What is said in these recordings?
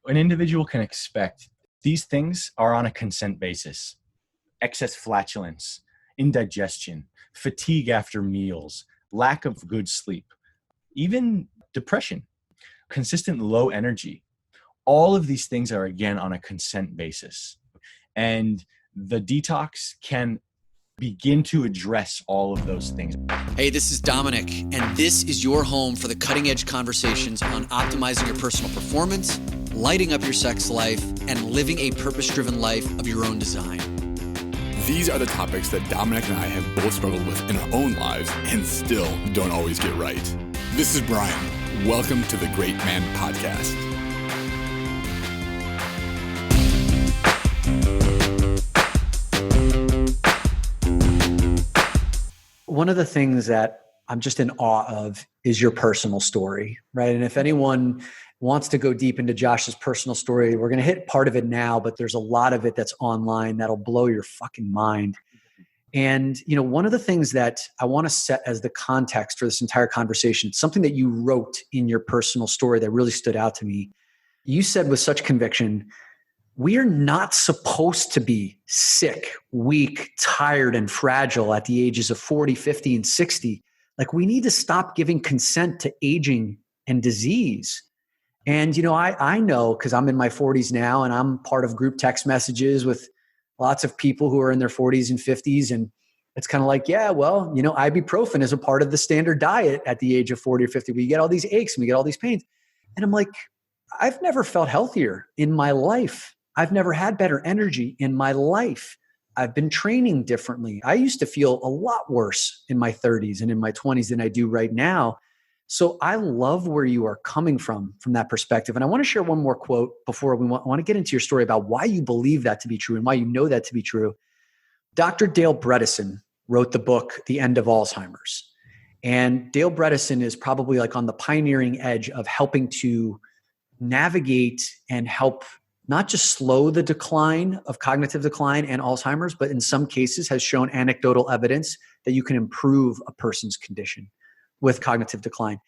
an individual can expect these things are on a consent basis. Excess flatulence, indigestion, fatigue after meals, lack of good sleep, even depression, consistent low energy. All of these things are, again, on a consent basis. And the detox can begin to address all of those things. Hey, this is Dominic, and this is your home for the cutting-edge conversations on optimizing your personal performance, lighting up your sex life, and living a purpose-driven life of your own design. These are the topics that Dominic and I have both struggled with in our own lives and still don't always get right. This is Brian. Welcome to the Great Man Podcast. One of the things that I'm just in awe of is your personal story, right? And if anyone wants to go deep into Josh's personal story, we're going to hit part of it now, but there's a lot of it that's online that'll blow your fucking mind. And, you know, one of the things that I want to set as the context for this entire conversation, something that you wrote in your personal story that really stood out to me. You said with such conviction, we are not supposed to be sick, weak, tired, and fragile at the ages of 40, 50, and 60. Like, we need to stop giving consent to aging and disease. And, you know, I know, because I'm in my 40s now and I'm part of group text messages with lots of people who are in their 40s and 50s. And it's kind of like, yeah, well, you know, ibuprofen is a part of the standard diet at the age of 40 or 50. We get all these aches and we get all these pains. And I'm like, I've never felt healthier in my life. I've never had better energy in my life. I've been training differently. I used to feel a lot worse in my 30s and in my 20s than I do right now. So I love where you are coming from that perspective. And I want to share one more quote before I want to get into your story about why you believe that to be true and why you know that to be true. Dr. Dale Bredesen wrote the book, The End of Alzheimer's. And Dale Bredesen is probably like on the pioneering edge of helping to navigate and help not just slow the decline of cognitive decline and Alzheimer's, but in some cases has shown anecdotal evidence that you can improve a person's condition with cognitive decline.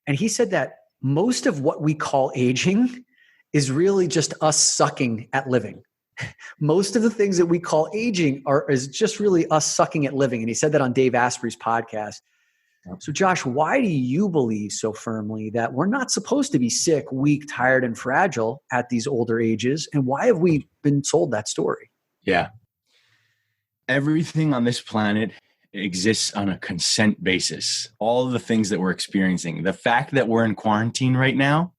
And he said that most of what we call aging is really just us sucking at living. Most of the things that we call aging is just really us sucking at living. And he said that on Dave Asprey's podcast. So Josh, why do you believe so firmly that we're not supposed to be sick, weak, tired, and fragile at these older ages? And why have we been told that story? Yeah. Everything on this planet exists on a consent basis. All of the things that we're experiencing, the fact that we're in quarantine right now,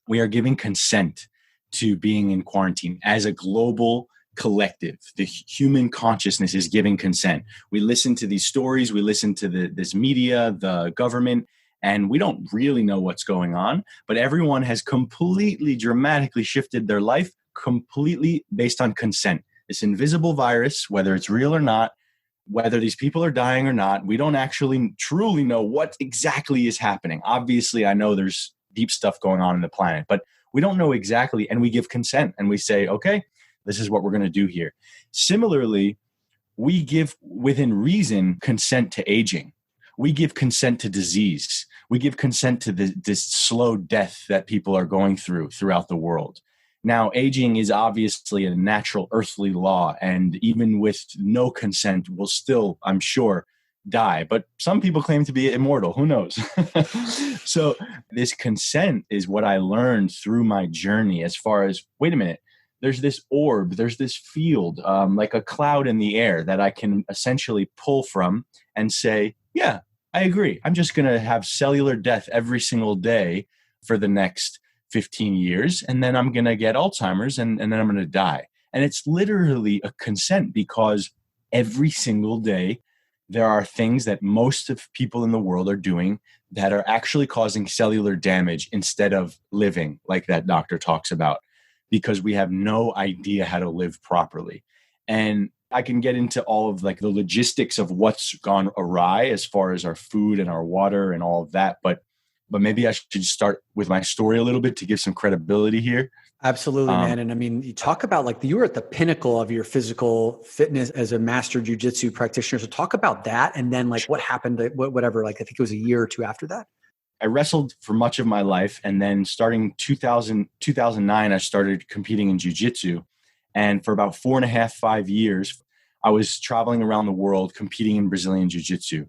we are giving consent to being in quarantine as a global collective. The human consciousness is giving consent. We listen to these stories, we listen to this media, the government, and we don't really know what's going on, but everyone has completely dramatically shifted their life completely based on consent. This invisible virus, whether it's real or not, whether these people are dying or not, we don't actually truly know what exactly is happening. Obviously, I know there's deep stuff going on in the planet, but we don't know exactly, and we give consent and we say, okay, this is what we're going to do here. Similarly, we give within reason consent to aging. We give consent to disease. We give consent to this slow death that people are going throughout the world. Now, aging is obviously a natural earthly law, and even with no consent, we'll still, I'm sure, die. But some people claim to be immortal. Who knows? So this consent is what I learned through my journey as far as, wait a minute, there's this orb, there's this field, like a cloud in the air that I can essentially pull from and say, yeah, I agree. I'm just going to have cellular death every single day for the next 15 years, and then I'm going to get Alzheimer's, and then I'm going to die. And it's literally a consent, because every single day there are things that most of people in the world are doing that are actually causing cellular damage instead of living, like that doctor talks about, because we have no idea how to live properly. And I can get into all of like the logistics of what's gone awry as far as our food and our water and all of that. But maybe I should start with my story a little bit to give some credibility here. Absolutely, man. And I mean, you talk about like you were at the pinnacle of your physical fitness as a master Jiu Jitsu practitioner. So talk about that. And then like what happened, whatever, like I think it was a year or two after that. I wrestled for much of my life. And then starting 2009, I started competing in Jiu Jitsu. And for about 4.5, 5 years, I was traveling around the world competing in Brazilian Jiu Jitsu.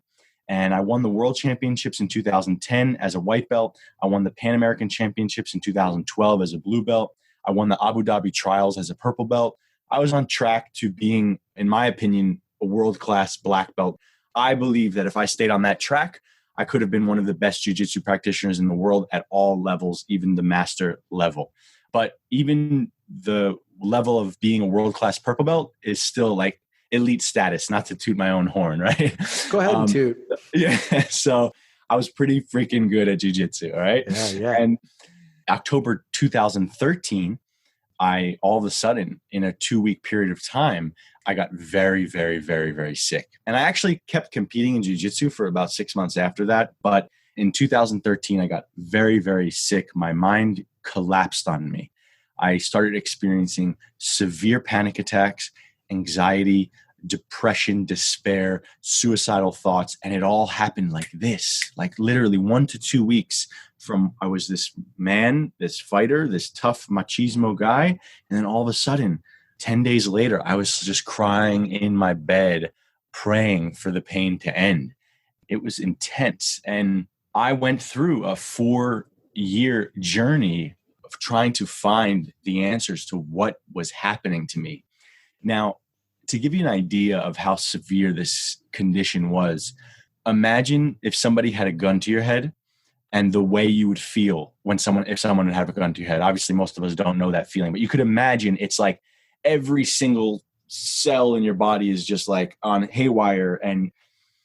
And I won the World Championships in 2010 as a white belt. I won the Pan American Championships in 2012 as a blue belt. I won the Abu Dhabi trials as a purple belt. I was on track to being, in my opinion, a world-class black belt. I believe that if I stayed on that track, I could have been one of the best jiu-jitsu practitioners in the world at all levels, even the master level. But even the level of being a world-class purple belt is still like elite status, not to toot my own horn, right? Go ahead and toot. Yeah. So I was pretty freaking good at jiu-jitsu, all right? Yeah. And October 2013, I all of a sudden, in a 2-week period of time, I got very, very, very, very sick. And I actually kept competing in jiu-jitsu for about 6 months after that. But in 2013, I got very, very sick. My mind collapsed on me. I started experiencing severe panic attacks, anxiety, depression, despair, suicidal thoughts. And it all happened like this, like literally 1 to 2 weeks from I was this man, this fighter, this tough machismo guy. And then all of a sudden, 10 days later, I was just crying in my bed, praying for the pain to end. It was intense. And I went through a 4-year journey of trying to find the answers to what was happening to me. Now, to give you an idea of how severe this condition was, imagine if somebody had a gun to your head and the way you would feel if someone would have a gun to your head. Obviously, most of us don't know that feeling, but you could imagine it's like every single cell in your body is just like on haywire, and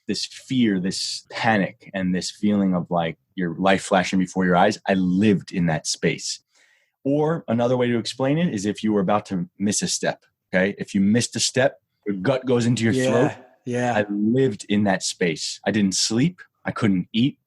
this fear, this panic, and this feeling of like your life flashing before your eyes. I lived in that space. Or another way to explain it is if you were about to miss a step. Okay. If you missed a step, your gut goes into your throat. Yeah. I lived in that space. I didn't sleep. I couldn't eat.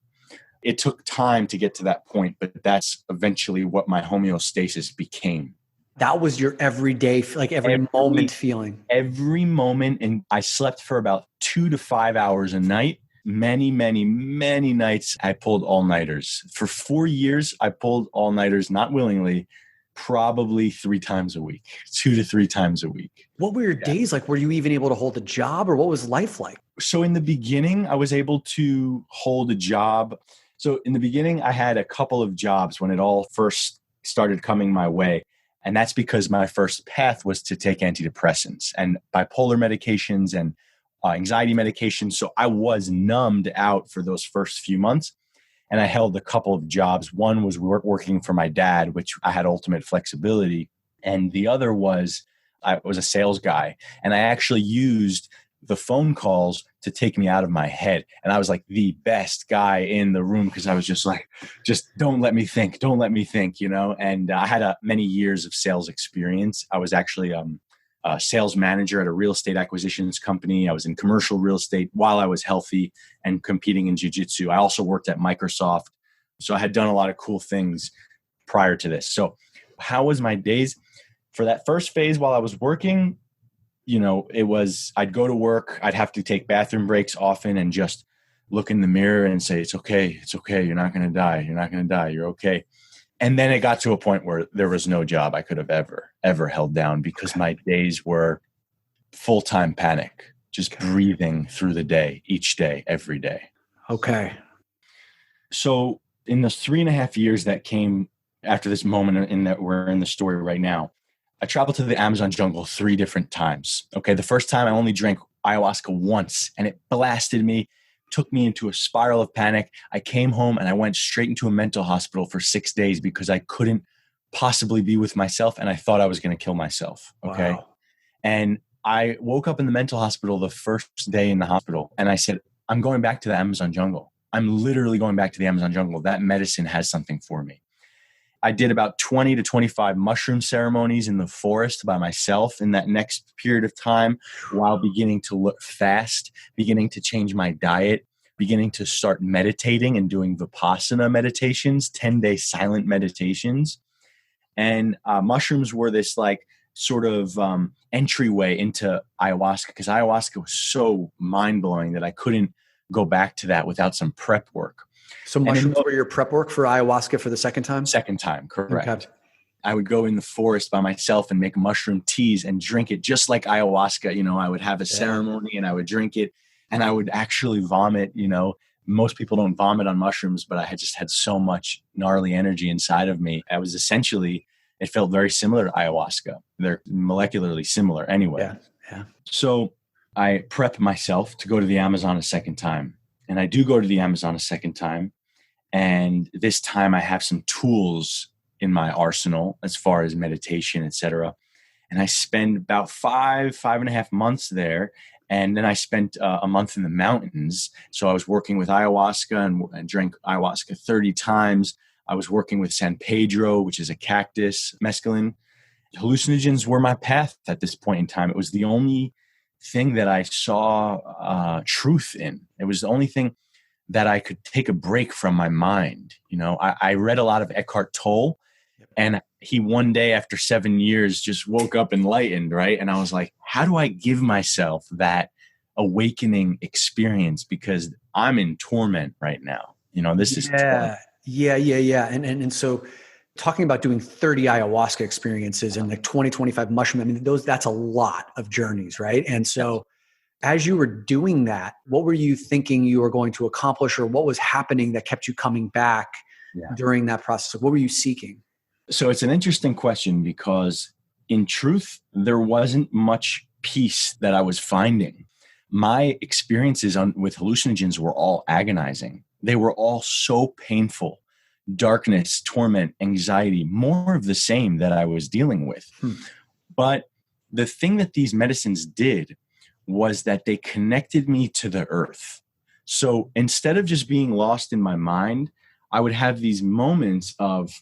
It took time to get to that point, but that's eventually what my homeostasis became. That was your everyday, like every moment feeling. Every moment. And I slept for about 2 to 5 hours a night. Many, many, many nights I pulled all-nighters. For 4 years, I pulled all-nighters, not willingly, probably 3 times a week, 2 to 3 times a week. What were your days like? Were you even able to hold a job, or what was life like? So in the beginning, I was able to hold a job. So in the beginning, I had a couple of jobs when it all first started coming my way. And that's because my first path was to take antidepressants and bipolar medications and anxiety medications. So I was numbed out for those first few months. And I held a couple of jobs. One was working for my dad, which I had ultimate flexibility. And the other was I was a sales guy. And I actually used the phone calls to take me out of my head. And I was like the best guy in the room because I was just like, just don't let me think, you know? And I had many years of sales experience. I was actually a sales manager at a real estate acquisitions company. I was in commercial real estate while I was healthy and competing in jiu-jitsu. I also worked at Microsoft. So I had done a lot of cool things prior to this. So how was my days? For that first phase while I was working, you know, it was, I'd go to work, I'd have to take bathroom breaks often and just look in the mirror and say, it's okay. You're not going to die. You're okay. And then it got to a point where there was no job I could have ever held down because my days were full-time panic, just breathing through the day, each day, every day. Okay. So in the 3.5 years that came after this moment in that we're in the story right now, I traveled to the Amazon jungle 3 different times. Okay. The first time I only drank ayahuasca once and it blasted me, took me into a spiral of panic. I came home and I went straight into a mental hospital for 6 days because I couldn't possibly be with myself. And I thought I was going to kill myself. Okay. Wow. And I woke up in the mental hospital the first day in the hospital and I said, I'm going back to the Amazon jungle. I'm literally going back to the Amazon jungle. That medicine has something for me. I did about 20 to 25 mushroom ceremonies in the forest by myself in that next period of time while beginning to look fast, beginning to change my diet, beginning to start meditating and doing Vipassana meditations, 10-day silent meditations. And mushrooms were this like sort of entryway into ayahuasca because ayahuasca was so mind-blowing that I couldn't go back to that without some prep work. So mushrooms were your prep work for ayahuasca for the second time? Second time, correct. Okay. I would go in the forest by myself and make mushroom teas and drink it just like ayahuasca. You know, I would have a ceremony and I would drink it and I would actually vomit. You know, most people don't vomit on mushrooms, but I had just had so much gnarly energy inside of me. I was essentially, it felt very similar to ayahuasca. They're molecularly similar anyway. Yeah. So I prep myself to go to the Amazon a second time. And I do go to the Amazon a second time. And this time I have some tools in my arsenal as far as meditation, etc. And I spend about 5.5 months there. And then I spent a month in the mountains. So I was working with ayahuasca and drank ayahuasca 30 times. I was working with San Pedro, which is a cactus, mescaline. Hallucinogens were my path at this point in time. It was the only thing that I saw truth in. It was the only thing that I could take a break from my mind. You know, I read a lot of Eckhart Tolle, and he one day after 7 years just woke up enlightened, right? And I was like, how do I give myself that awakening experience? Because I'm in torment right now. You know, this is torment. Yeah. And so talking about doing 30 ayahuasca experiences and like 20, 25 mushroom, I mean, that's a lot of journeys, right? And so as you were doing that, what were you thinking you were going to accomplish, or what was happening that kept you coming back during that process? What were you seeking? So it's an interesting question because in truth, there wasn't much peace that I was finding. My experiences with hallucinogens were all agonizing. They were all so painful. Darkness, torment, anxiety, more of the same that I was dealing with. But the thing that these medicines did was that they connected me to the earth. So instead of just being lost in my mind, I would have these moments of,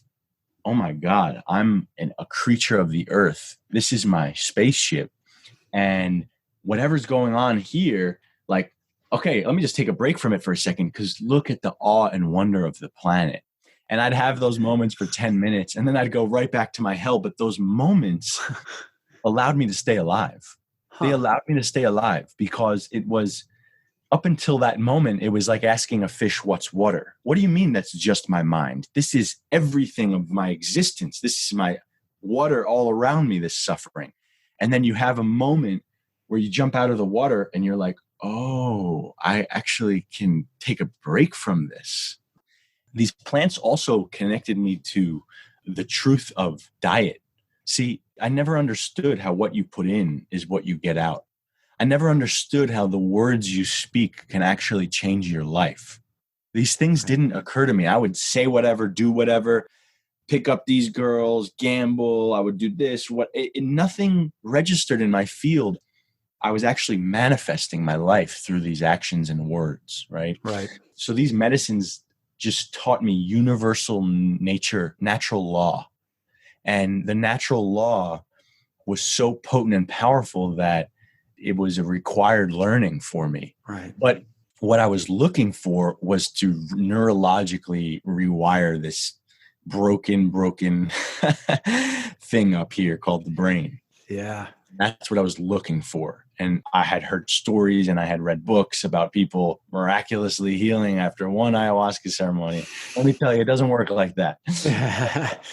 oh my God, I'm a creature of the earth. This is my spaceship. And whatever's going on here, like, okay, let me just take a break from it for a second, because look at the awe and wonder of the planet. And I'd have those moments for 10 minutes and then I'd go right back to my hell. But those moments allowed me to stay alive. They allowed me to stay alive because it was, up until that moment, it was like asking a fish, what's water? What do you mean that's just my mind? This is everything of my existence. This is my water all around me, this suffering. And then you have a moment where you jump out of the water and you're like, oh, I actually can take a break from this. These plants also connected me to the truth of diet. See, I never understood how what you put in is what you get out. I never understood how the words you speak can actually change your life. These things didn't occur to me. I would say whatever, do whatever, pick up these girls, gamble. I would do this. Nothing registered in my field. I was actually manifesting my life through these actions and words, right? Right. So these medicines just taught me universal natural law. And the natural law was so potent and powerful that it was a required learning for me. Right. But what I was looking for was to neurologically rewire this broken thing up here called the brain. Yeah. That's what I was looking for. And I had heard stories and I had read books about people miraculously healing after one ayahuasca ceremony. Let me tell you, it doesn't work like that.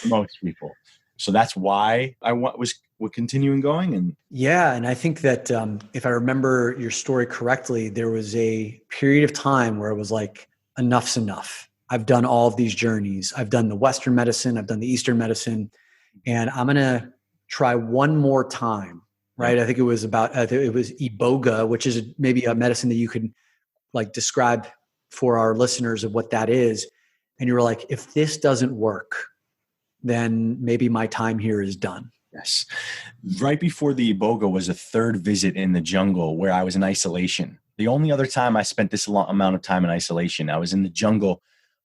Most people. So that's why I was continuing going. And yeah. And I think that if I remember your story correctly, there was a period of time where it was like, enough's enough. I've done all of these journeys. I've done the Western medicine. I've done the Eastern medicine. And I'm going to try one more time. Right. I think it was Iboga, which is maybe a medicine that you could like describe for our listeners of what that is. And you were like, if this doesn't work, then maybe my time here is done. Yes. Right before the Iboga was a third visit in the jungle where I was in isolation. The only other time I spent this long amount of time in isolation, I was in the jungle,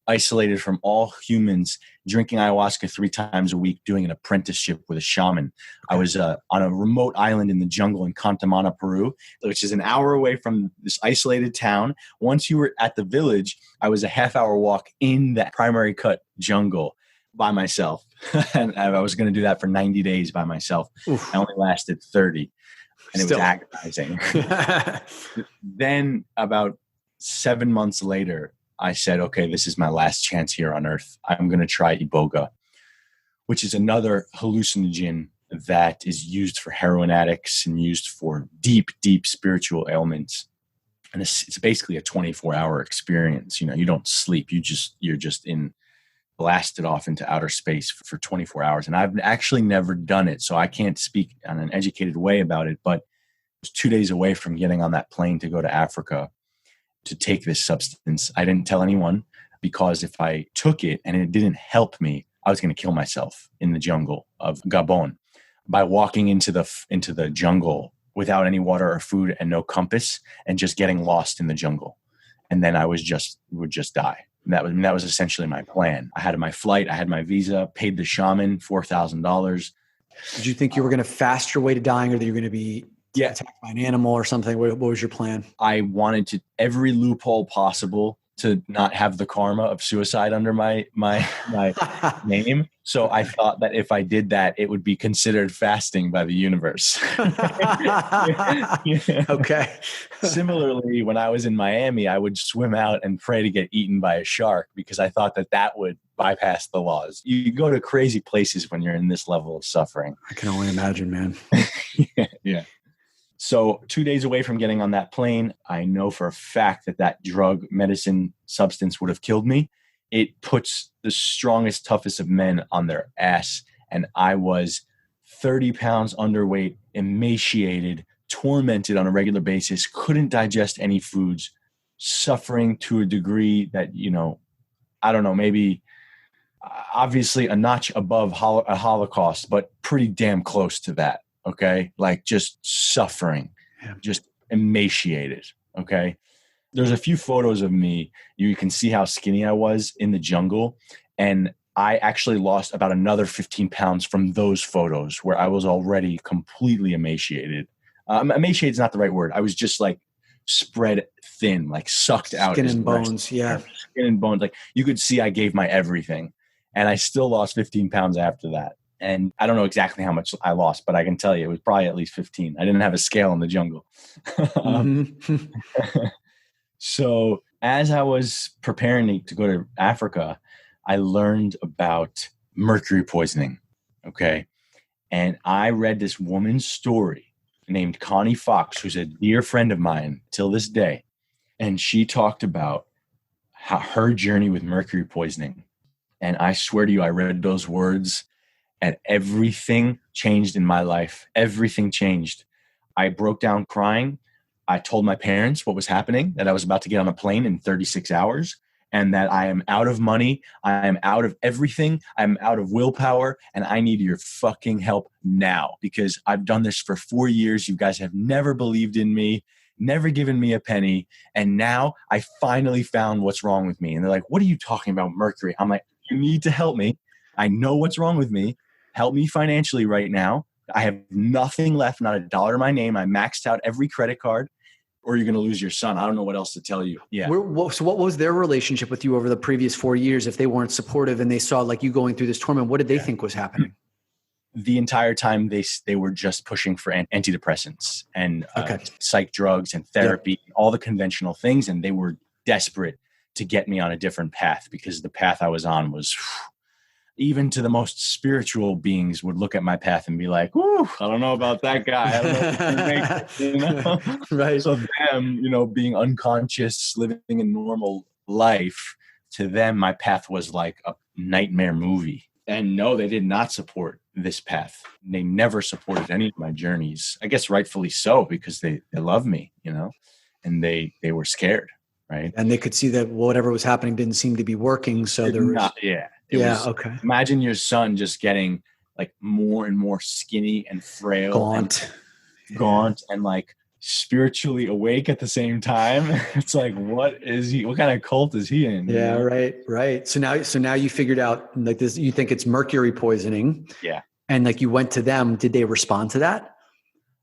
isolated from all humans, drinking ayahuasca 3 times a week, doing an apprenticeship with a shaman. I was on a remote island in the jungle in Cantamana, Peru, which is an hour away from this isolated town. Once you were at the village, I was a half-hour walk in that primary cut jungle by myself. And I was going to do that for 90 days by myself. Oof. I only lasted 30. And it was agonizing. Then about 7 months later, I said, okay, this is my last chance here on earth. I'm going to try Iboga, which is another hallucinogen that is used for heroin addicts and used for deep, deep spiritual ailments. And it's basically a 24-hour experience. You don't sleep. You're just blasted off into outer space for 24 hours. And I've actually never done it, so I can't speak on an educated way about it. But I was 2 days away from getting on that plane to go to Africa to take this substance. I didn't tell anyone, because if I took it and it didn't help me, I was going to kill myself in the jungle of Gabon by walking into the jungle without any water or food and no compass, and just getting lost in the jungle. And then I would just die. And that was essentially my plan. I had my flight, I had my visa, paid the shaman $4,000. Did you think you were going to fast your way to dying, or that you were going to be attacked by an animal or something? What was your plan? I wanted every loophole possible to not have the karma of suicide under my name. So I thought that if I did that, it would be considered fasting by the universe. Okay. Similarly, when I was in Miami, I would swim out and pray to get eaten by a shark, because I thought that would bypass the laws. You go to crazy places when you're in this level of suffering. I can only imagine, man. Yeah. So 2 days away from getting on that plane, I know for a fact that drug, medicine, substance would have killed me. It puts the strongest, toughest of men on their ass. And I was 30 pounds underweight, emaciated, tormented on a regular basis, couldn't digest any foods, suffering to a degree that, I don't know, maybe obviously a notch above a Holocaust, but pretty damn close to that. Okay. Like just suffering, just emaciated. Okay. There's a few photos of me. You can see how skinny I was in the jungle. And I actually lost about another 15 pounds from those photos, where I was already completely emaciated. Emaciated is not the right word. I was just like spread thin, like sucked out. Skin and bones. Yeah. Skin and bones. Like you could see I gave my everything, and I still lost 15 pounds after that. And I don't know exactly how much I lost, but I can tell you it was probably at least 15. I didn't have a scale in the jungle. So as I was preparing to go to Africa, I learned about mercury poisoning. Okay. And I read this woman's story named Connie Fox, who's a dear friend of mine till this day. And she talked about her journey with mercury poisoning. And I swear to you, I read those words and everything changed in my life. Everything changed. I broke down crying. I told my parents what was happening, that I was about to get on a plane in 36 hours and that I am out of money. I am out of everything. I'm out of willpower and I need your fucking help now, because I've done this for 4 years. You guys have never believed in me, never given me a penny. And now I finally found what's wrong with me. And they're like, what are you talking about, mercury? I'm like, you need to help me. I know what's wrong with me. Help me financially right now. I have nothing left, not $1 in my name. I maxed out every credit card, or you're going to lose your son. I don't know what else to tell you. Yeah. So what was their relationship with you over the previous 4 years? If they weren't supportive and they saw like you going through this torment, what did they think was happening? The entire time they were just pushing for antidepressants and psych drugs and therapy, and all the conventional things. And they were desperate to get me on a different path, because the path I was on was, even to the most spiritual beings would look at my path and be like, "Ooh, I don't know about that guy. I don't know if he can make it," Right. So them, being unconscious, living a normal life, to them, my path was like a nightmare movie. And no, they did not support this path. They never supported any of my journeys. I guess rightfully so, because they love me, and they were scared, right? And they could see that whatever was happening didn't seem to be working. So there was... Okay. Imagine your son just getting like more and more skinny and frail, gaunt, and like spiritually awake at the same time. It's like, what is he? What kind of cult is he in? Yeah, right. So now you figured out like this. You think it's mercury poisoning. Yeah. And like you went to them. Did they respond to that?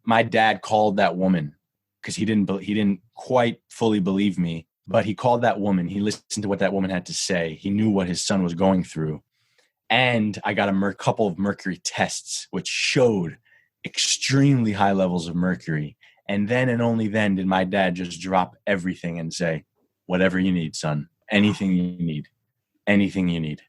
My dad called that woman, because he didn't quite fully believe me. But he called that woman. He listened to what that woman had to say. He knew what his son was going through. And I got a couple of mercury tests, which showed extremely high levels of mercury. And then and only then did my dad just drop everything and say, whatever you need, son, anything you need. Anything you need.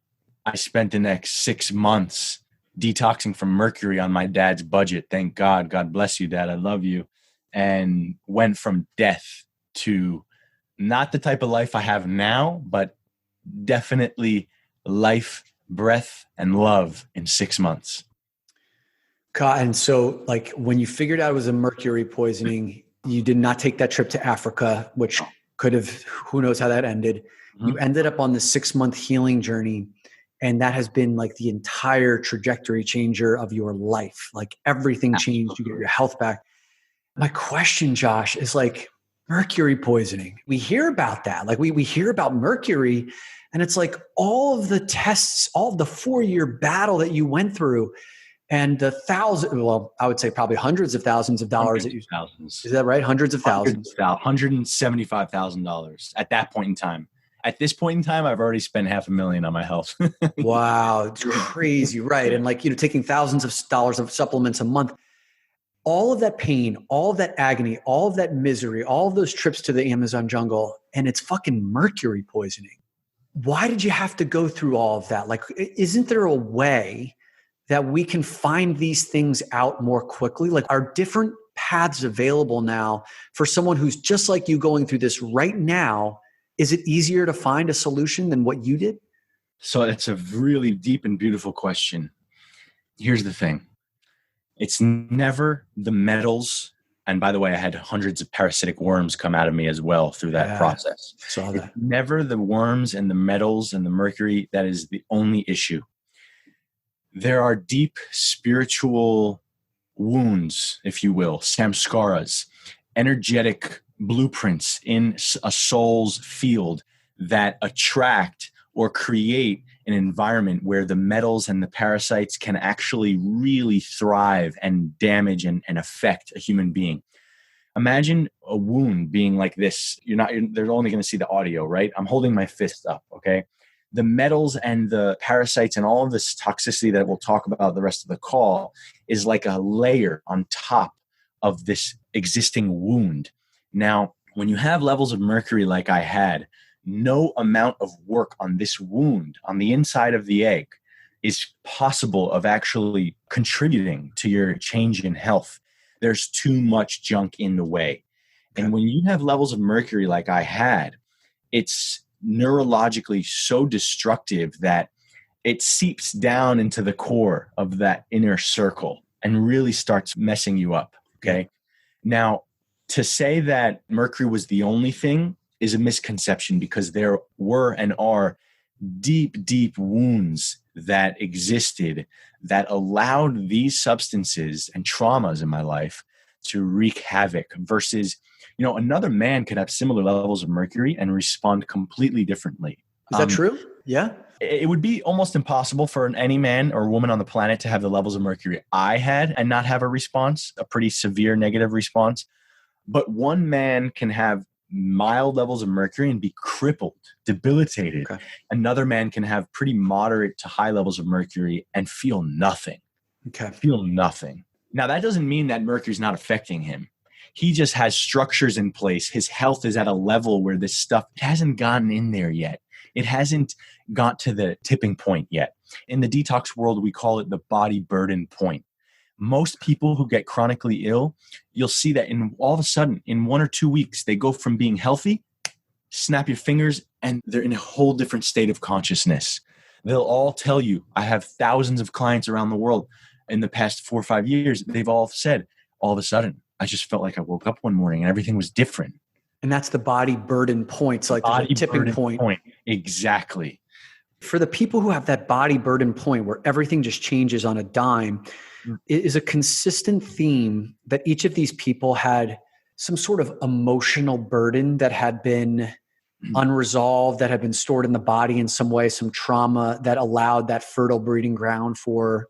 I spent the next 6 months detoxing from mercury on my dad's budget. Thank God. God bless you, Dad. I love you. And went from death to not the type of life I have now, but definitely life, breath, and love in 6 months. And so like when you figured out it was a mercury poisoning, you did not take that trip to Africa, which could have, who knows how that ended. Mm-hmm. You ended up on the 6-month healing journey. And that has been like the entire trajectory changer of your life. Like everything changed. You get your health back. My question, Josh, is like mercury poisoning. We hear about that. Like we hear about mercury, and it's like all of the tests, all of the 4-year battle that you went through, and the I would say probably hundreds of thousands of dollars. Thousands. Is that right? Hundreds of thousands. $175,000 at that point in time. At this point in time, I've already spent $500,000 on my health. Wow. It's crazy. Right. And like, taking thousands of dollars of supplements a month, all of that pain, all of that agony, all of that misery, all of those trips to the Amazon jungle, and it's fucking mercury poisoning. Why did you have to go through all of that? Like, isn't there a way that we can find these things out more quickly? Like, are different paths available now for someone who's just like you going through this right now? Is it easier to find a solution than what you did? So it's a really deep and beautiful question. Here's the thing. It's never the metals. And by the way, I had hundreds of parasitic worms come out of me as well through that process. Saw that. It's never the worms and the metals and the mercury that is the only issue. There are deep spiritual wounds, if you will, samskaras, energetic blueprints in a soul's field that attract or create an environment where the metals and the parasites can actually really thrive and damage and affect a human being. Imagine a wound being like this. They're only going to see the audio, right? I'm holding my fist up, okay? The metals and the parasites and all of this toxicity that we'll talk about the rest of the call is like a layer on top of this existing wound. Now, when you have levels of mercury like I had, no amount of work on this wound on the inside of the egg is possible of actually contributing to your change in health. There's too much junk in the way. And when you have levels of mercury like I had, it's neurologically so destructive that it seeps down into the core of that inner circle and really starts messing you up. Okay. Now, to say that mercury was the only thing is a misconception, because there were and are deep, deep wounds that existed that allowed these substances and traumas in my life to wreak havoc versus, another man could have similar levels of mercury and respond completely differently. Is that true? Yeah. It would be almost impossible for any man or woman on the planet to have the levels of mercury I had and not have a response, a pretty severe negative response. But one man can have mild levels of mercury and be crippled, debilitated. Okay. Another man can have pretty moderate to high levels of mercury and feel nothing. Okay. Feel nothing. Now, that doesn't mean that mercury's not affecting him. He just has structures in place. His health is at a level where this stuff hasn't gotten in there yet. It hasn't got to the tipping point yet. In the detox world, we call it the body burden point. Most people who get chronically ill, you'll see that all of a sudden, in 1 or 2 weeks, they go from being healthy, snap your fingers, and they're in a whole different state of consciousness. They'll all tell you, I have thousands of clients around the world in the past 4 or 5 years. They've all said, all of a sudden, I just felt like I woke up one morning and everything was different. And that's the body burden point. It's like the tipping point. Exactly. For the people who have that body burden point where everything just changes on a dime, it is a consistent theme that each of these people had some sort of emotional burden that had been unresolved, that had been stored in the body in some way, some trauma that allowed that fertile breeding ground for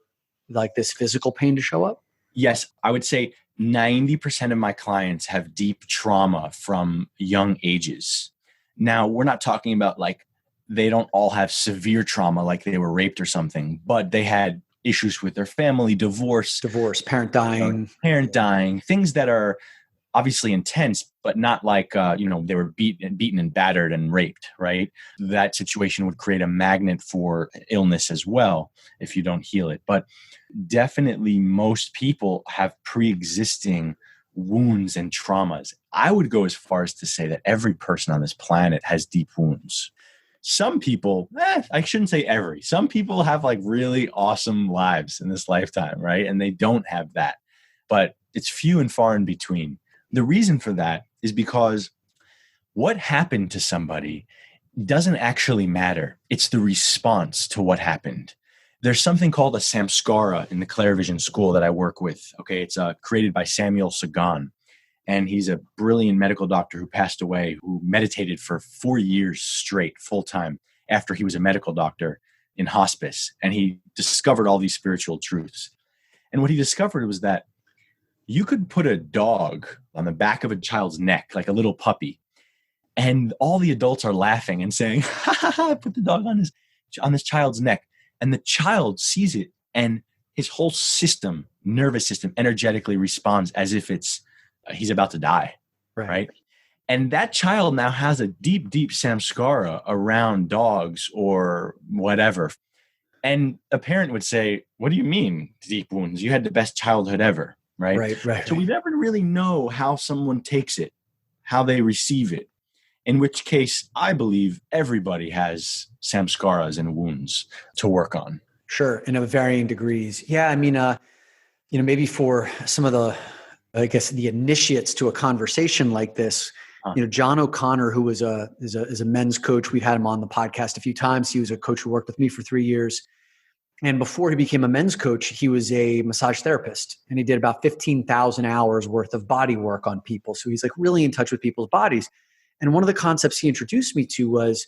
like this physical pain to show up? Yes, I would say 90% of my clients have deep trauma from young ages. Now, we're not talking about like they don't all have severe trauma, like they were raped or something, but they had issues with their family, divorce, parent dying, things that are obviously intense, but not like, they were beaten and battered and raped, right? That situation would create a magnet for illness as well if you don't heal it. But definitely most people have pre-existing wounds and traumas. I would go as far as to say that every person on this planet has deep wounds. Some people, I shouldn't say every, some people have like really awesome lives in this lifetime, right? And they don't have that, but it's few and far in between. The reason for that is because what happened to somebody doesn't actually matter. It's the response to what happened. There's something called a samskara in the Clair Vision school that I work with. Okay, it's created by Samuel Sagan. And he's a brilliant medical doctor who passed away, who meditated for 4 years straight, full time, after he was a medical doctor in hospice. And he discovered all these spiritual truths. And what he discovered was that you could put a dog on the back of a child's neck, like a little puppy, and all the adults are laughing and saying, ha ha ha, put the dog on this child's neck. And the child sees it, and his whole system, nervous system, energetically responds as if he's about to die, right? And that child now has a deep, deep samskara around dogs or whatever. And a parent would say, what do you mean deep wounds? You had the best childhood ever, right? Right. So we never really know how someone takes it, how they receive it, in which case I believe everybody has samskaras and wounds to work on. Sure. And of varying degrees. Yeah. I mean, maybe for some of the initiates to a conversation like this, John O'Connor, who is a men's coach. We've had him on the podcast a few times. He was a coach who worked with me for 3 years. And before he became a men's coach, he was a massage therapist, and he did about 15,000 hours worth of body work on people. So he's like really in touch with people's bodies. And one of the concepts he introduced me to was,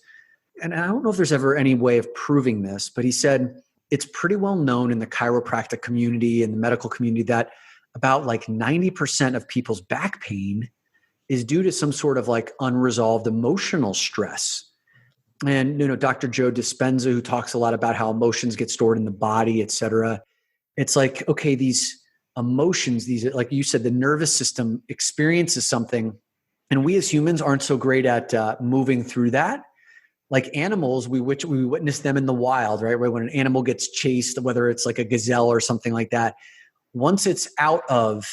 and I don't know if there's ever any way of proving this, but he said, it's pretty well known in the chiropractic community and the medical community that about like 90% of people's back pain is due to some sort of like unresolved emotional stress. And, Dr. Joe Dispenza, who talks a lot about how emotions get stored in the body, et cetera. It's like, okay, these emotions, like you said, the nervous system experiences something, and we as humans aren't so great at moving through that. Like animals, we witness them in the wild, right? When an animal gets chased, whether it's like a gazelle or something like that, once it's out of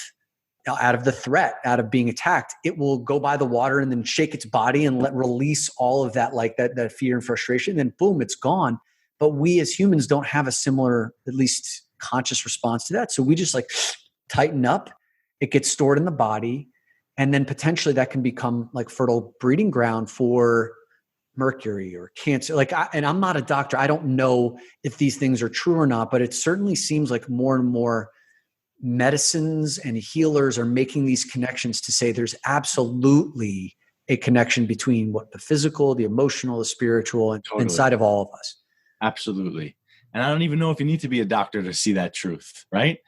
the threat, out of being attacked, it will go by the water and then shake its body and release all of that, like that fear and frustration. Then boom, it's gone. But we as humans don't have a similar, at least conscious response to that. So we just like tighten up, it gets stored in the body. And then potentially that can become like fertile breeding ground for mercury or cancer. And I'm not a doctor. I don't know if these things are true or not, but it certainly seems like more and more medicines and healers are making these connections to say there's absolutely a connection between what the physical, the emotional, the spiritual, and inside of all of us. Absolutely. And I don't even know if you need to be a doctor to see that truth, right?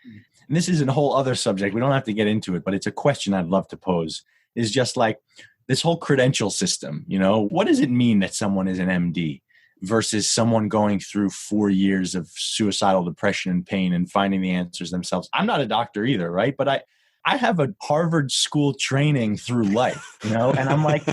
And this is a whole other subject. We don't have to get into it, but it's a question I'd love to pose. Is just like this whole credential system, what does it mean that someone is an MD versus someone going through 4 years of suicidal depression and pain and finding the answers themselves? I'm not a doctor either, right? But I have a Harvard school training through life, and I'm like,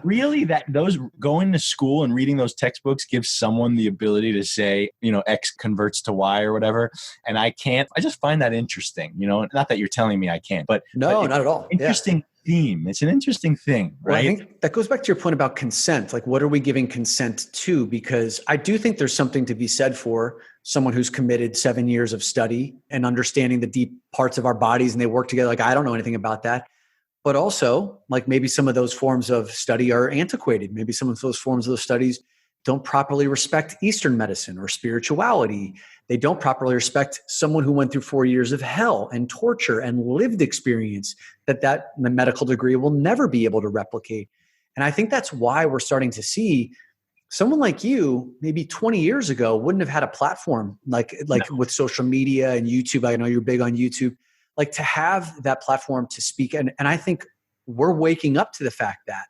really, that those going to school and reading those textbooks gives someone the ability to say, X converts to Y or whatever. And I can't. I just find that interesting, not that you're telling me I can't, but not at all. Interesting. Yeah. Theme. It's an interesting thing, right? Well, I think that goes back to your point about consent. Like, what are we giving consent to? Because I do think there's something to be said for someone who's committed 7 years of study and understanding the deep parts of our bodies, and they work together. Like, I don't know anything about that. But also, like, maybe some of those forms of study are antiquated. Maybe some of those forms of those studies don't properly respect Eastern medicine or spirituality. They don't properly respect someone who went through 4 years of hell and torture and lived experience that the medical degree will never be able to replicate. And I think that's why we're starting to see someone like you, maybe 20 years ago, wouldn't have had a platform like with social media and YouTube. I know you're big on YouTube, like to have that platform to speak. And I think we're waking up to the fact that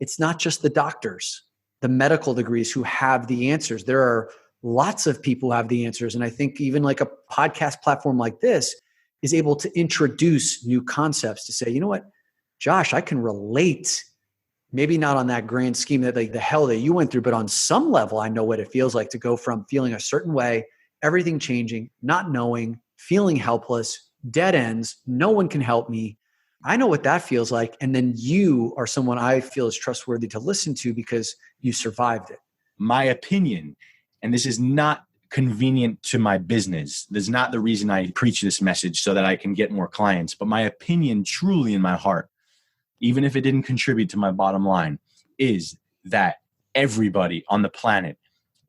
it's not just the doctors, the medical degrees who have the answers. There are lots of people who have the answers. And I think even like a podcast platform like this is able to introduce new concepts to say, you know what, Josh, I can relate. Maybe not on that grand scheme that like the hell that you went through, but on some level, I know what it feels like to go from feeling a certain way, everything changing, not knowing, feeling helpless, dead ends, no one can help me. I know what that feels like. And then you are someone I feel is trustworthy to listen to because you survived it. My opinion, and this is not convenient to my business. This is not the reason I preach this message so that I can get more clients, but my opinion truly in my heart, even if it didn't contribute to my bottom line, is that everybody on the planet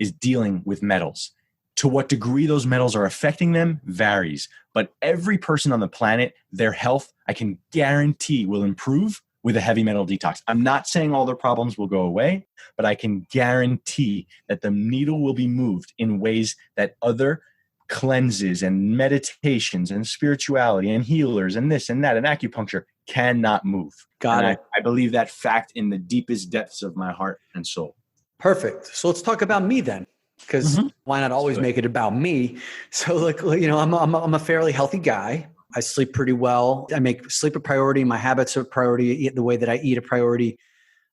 is dealing with metals. To what degree those metals are affecting them varies, but every person on the planet, their health, I can guarantee will improve with a heavy metal detox. I'm not saying all their problems will go away, but I can guarantee that the needle will be moved in ways that other cleanses and meditations and spirituality and healers and this and that and acupuncture cannot move. Got it. I believe that fact in the deepest depths of my heart and soul. Perfect. So let's talk about me then, because why not always make it about me? So like, you know, I'm a fairly healthy guy. I sleep pretty well. I make sleep a priority. My habits are a priority, the way that I eat a priority.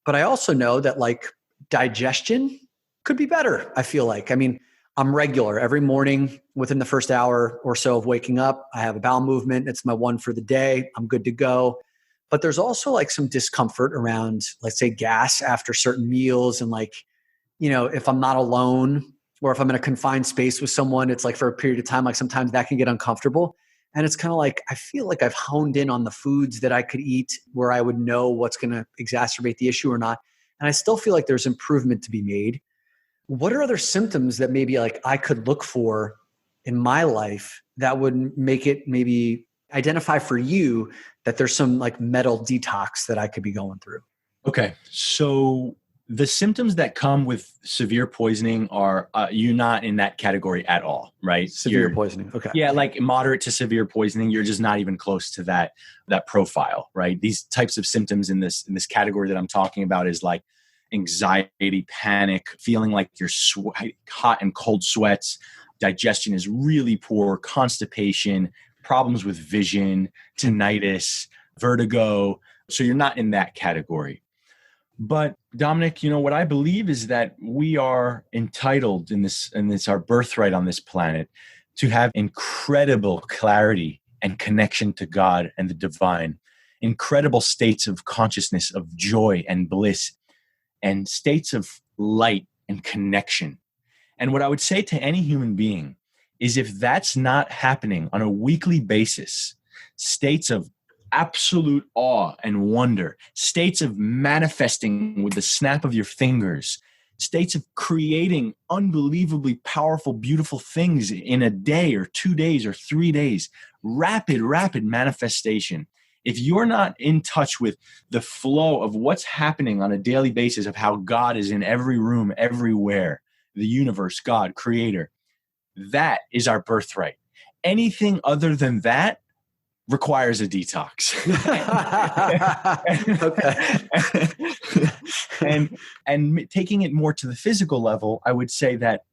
But I also know that like digestion could be better. I feel like, I mean, I'm regular every morning within the first hour or so of waking up. I have a bowel movement. It's my one for the day. I'm good to go. But there's also like some discomfort around, let's say, gas after certain meals. And like, you know, if I'm not alone or if I'm in a confined space with someone, it's like for a period of time, like sometimes that can get uncomfortable. And it's kind of like, I feel like I've honed in on the foods that I could eat where I would know what's going to exacerbate the issue or not. And I still feel like there's improvement to be made. What are other symptoms that maybe like I could look for in my life that would make it maybe identify for you that there's some like metal detox that I could be going through? Okay. So the symptoms that come with severe poisoning are you're not in that category at all, right? Severe poisoning. Okay. Yeah, like moderate to severe poisoning, you're just not even close to that profile, right? These types of symptoms in this category that I'm talking about is like anxiety, panic, feeling like you're hot and cold sweats, digestion is really poor, constipation, problems with vision, tinnitus, vertigo. So you're not in that category. But Dominic, you know, what I believe is that we are entitled in this, and it's our birthright on this planet, to have incredible clarity and connection to God and the divine, incredible states of consciousness, of joy and bliss, and states of light and connection. And what I would say to any human being is if that's not happening on a weekly basis, states of absolute awe and wonder, states of manifesting with the snap of your fingers, states of creating unbelievably powerful, beautiful things in a day or 2 days or 3 days, rapid manifestation. If you're not in touch with the flow of what's happening on a daily basis of how God is in every room, everywhere, the universe, God, creator, that is our birthright. Anything other than that requires a detox. Okay. and taking it more to the physical level, I would say that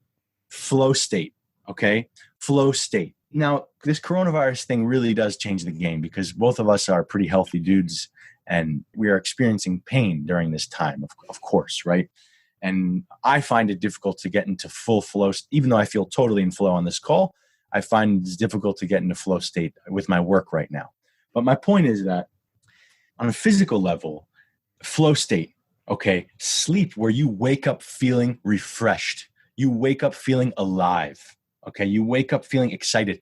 flow state, okay? Flow state. Now, this coronavirus thing really does change the game because both of us are pretty healthy dudes and we are experiencing pain during this time, of course, right? And I find it difficult to get into full flow, even though I feel totally in flow on this call. I find it's difficult to get into flow state with my work right now. But my point is that on a physical level, flow state, okay, sleep where you wake up feeling refreshed. You wake up feeling alive, okay? You wake up feeling excited.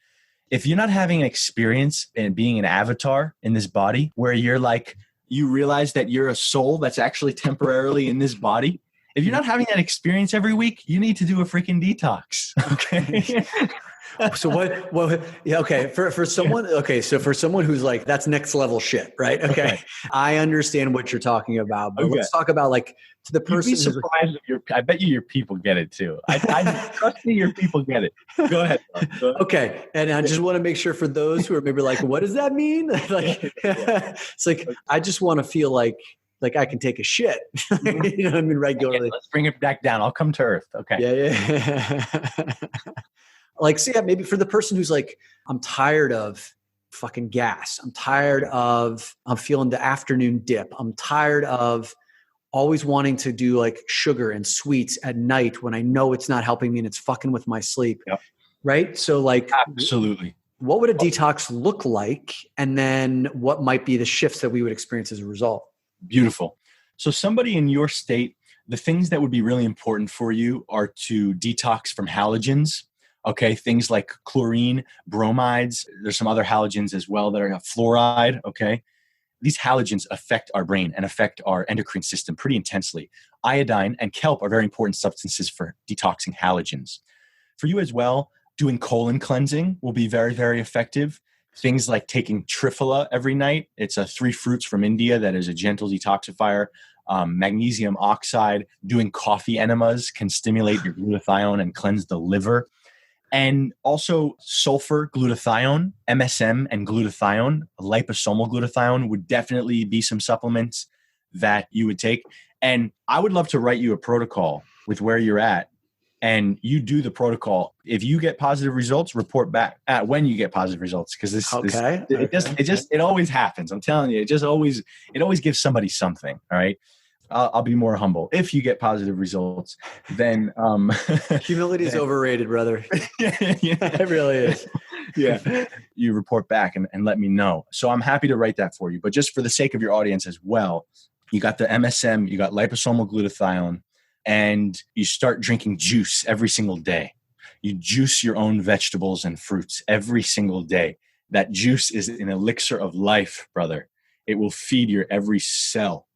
If you're not having an experience and being an avatar in this body where you're like, you realize that you're a soul that's actually temporarily in this body, if you're not having that experience every week, you need to do a freaking detox, okay? So what, yeah, okay. For someone, okay. So for someone who's like, that's next level shit, right? Okay. I understand what you're talking about, but let's talk about like to the person. You'd be surprised if I bet you your people get it too. I trust me, your people get it. Go ahead. Okay. And I just want to make sure for those who are maybe like, what does that mean? Like, it's like, I just want to feel like I can take a shit, you know what I mean? Regularly. Okay, let's bring it back down. I'll come to earth. Okay. Yeah. Like, so yeah, maybe for the person who's like, I'm tired of fucking gas. I'm tired of, I'm feeling the afternoon dip. I'm tired of always wanting to do like sugar and sweets at night when I know it's not helping me and it's fucking with my sleep. Yep. Right? So like, absolutely. What would a detox look like? And then what might be the shifts that we would experience as a result? Beautiful. So somebody in your state, the things that would be really important for you are to detox from halogens. Okay. Things like chlorine, bromides. There's some other halogens as well that are fluoride. Okay. These halogens affect our brain and affect our endocrine system pretty intensely. Iodine and kelp are very important substances for detoxing halogens. For you as well, doing colon cleansing will be very, very effective. Things like taking triphala every night. It's 3 fruits from India that is a gentle detoxifier. Magnesium oxide, doing coffee enemas can stimulate your glutathione and cleanse the liver. And also sulfur, glutathione, MSM, and glutathione, liposomal glutathione would definitely be some supplements that you would take. And I would love to write you a protocol with where you're at. And you do the protocol. If you get positive results, report back when you get positive results. Because it always happens. I'm telling you, it always gives somebody something. All right. I'll be more humble. If you get positive results, then humility is overrated, brother. Yeah, it really is. Yeah. You report back and let me know. So I'm happy to write that for you. But just for the sake of your audience as well, you got the MSM, you got liposomal glutathione, and you start drinking juice every single day. You juice your own vegetables and fruits every single day. That juice is an elixir of life, brother. It will feed your every cell.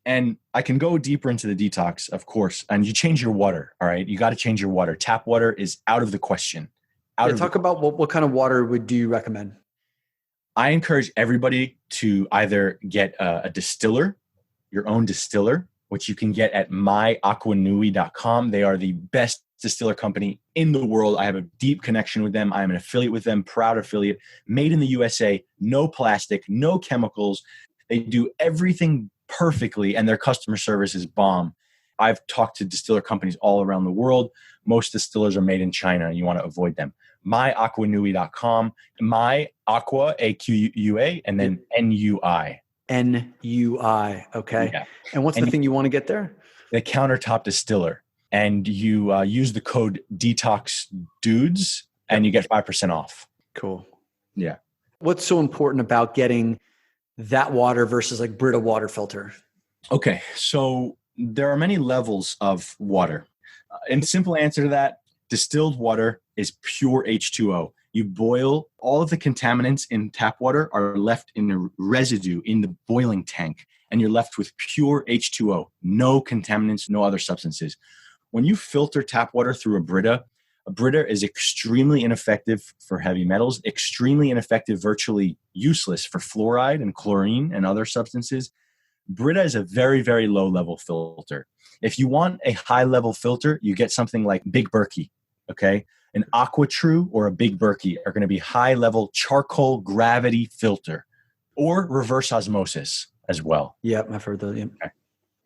And I can go deeper into the detox, of course. And you change your water, all right? You got to change your water. Tap water is out of the question. Talk about what kind of water do you recommend? I encourage everybody to either get a distiller, your own distiller, which you can get at myaquanui.com. They are the best distiller company in the world. I have a deep connection with them. I am an affiliate with them, proud affiliate, made in the USA, no plastic, no chemicals. They do everything perfectly, and their customer service is bomb. I've talked to distiller companies all around the world. Most distillers are made in China, and you want to avoid them. myaquanui.com, myaqua, A-Q-U-A, and then N-U-I. N-U-I. Okay. Yeah. And what's the thing you want to get there? The countertop distiller. And you use the code Detox Dudes and you get 5% off. Cool. Yeah. What's so important about getting that water versus like Brita water filter? Okay. So there are many levels of water. And simple answer to that, distilled water is pure H2O. You boil, all of the contaminants in tap water are left in the residue in the boiling tank, and you're left with pure H2O, no contaminants, no other substances. When you filter tap water through a Brita is extremely ineffective for heavy metals, extremely ineffective, virtually useless for fluoride and chlorine and other substances. Brita is a very, very low level filter. If you want a high level filter, you get something like Big Berkey, okay? An AquaTrue or a Big Berkey are going to be high-level charcoal gravity filter or reverse osmosis as well. Yep, I've heard that. Yep. Okay.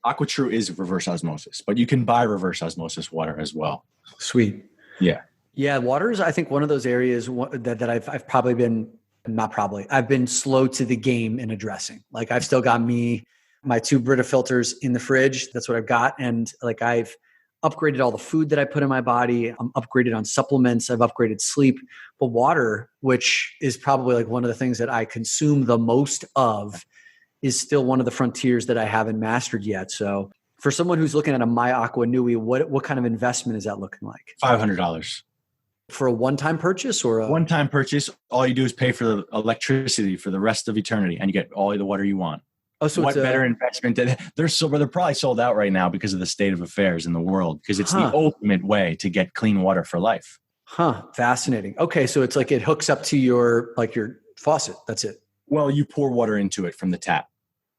AquaTrue is reverse osmosis, but you can buy reverse osmosis water as well. Sweet. Yeah. Yeah, water is, I think, one of those areas that I've probably been, I've been slow to the game in addressing. Like I've still got my 2 Brita filters in the fridge. That's what I've got. And like I've upgraded all the food that I put in my body. I'm upgraded on supplements. I've upgraded sleep. But water, which is probably like one of the things that I consume the most of, is still one of the frontiers that I haven't mastered yet. So for someone who's looking at a My Aqua Nui, what kind of investment is that looking like? $500. For a one-time purchase or a one-time purchase? All you do is pay for the electricity for the rest of eternity, and you get all the water you want. Oh, so what better investment? They're probably sold out right now because of the state of affairs in the world, because it's the ultimate way to get clean water for life. Huh. Fascinating. Okay. So it's like it hooks up to your faucet. That's it. Well, you pour water into it from the tap.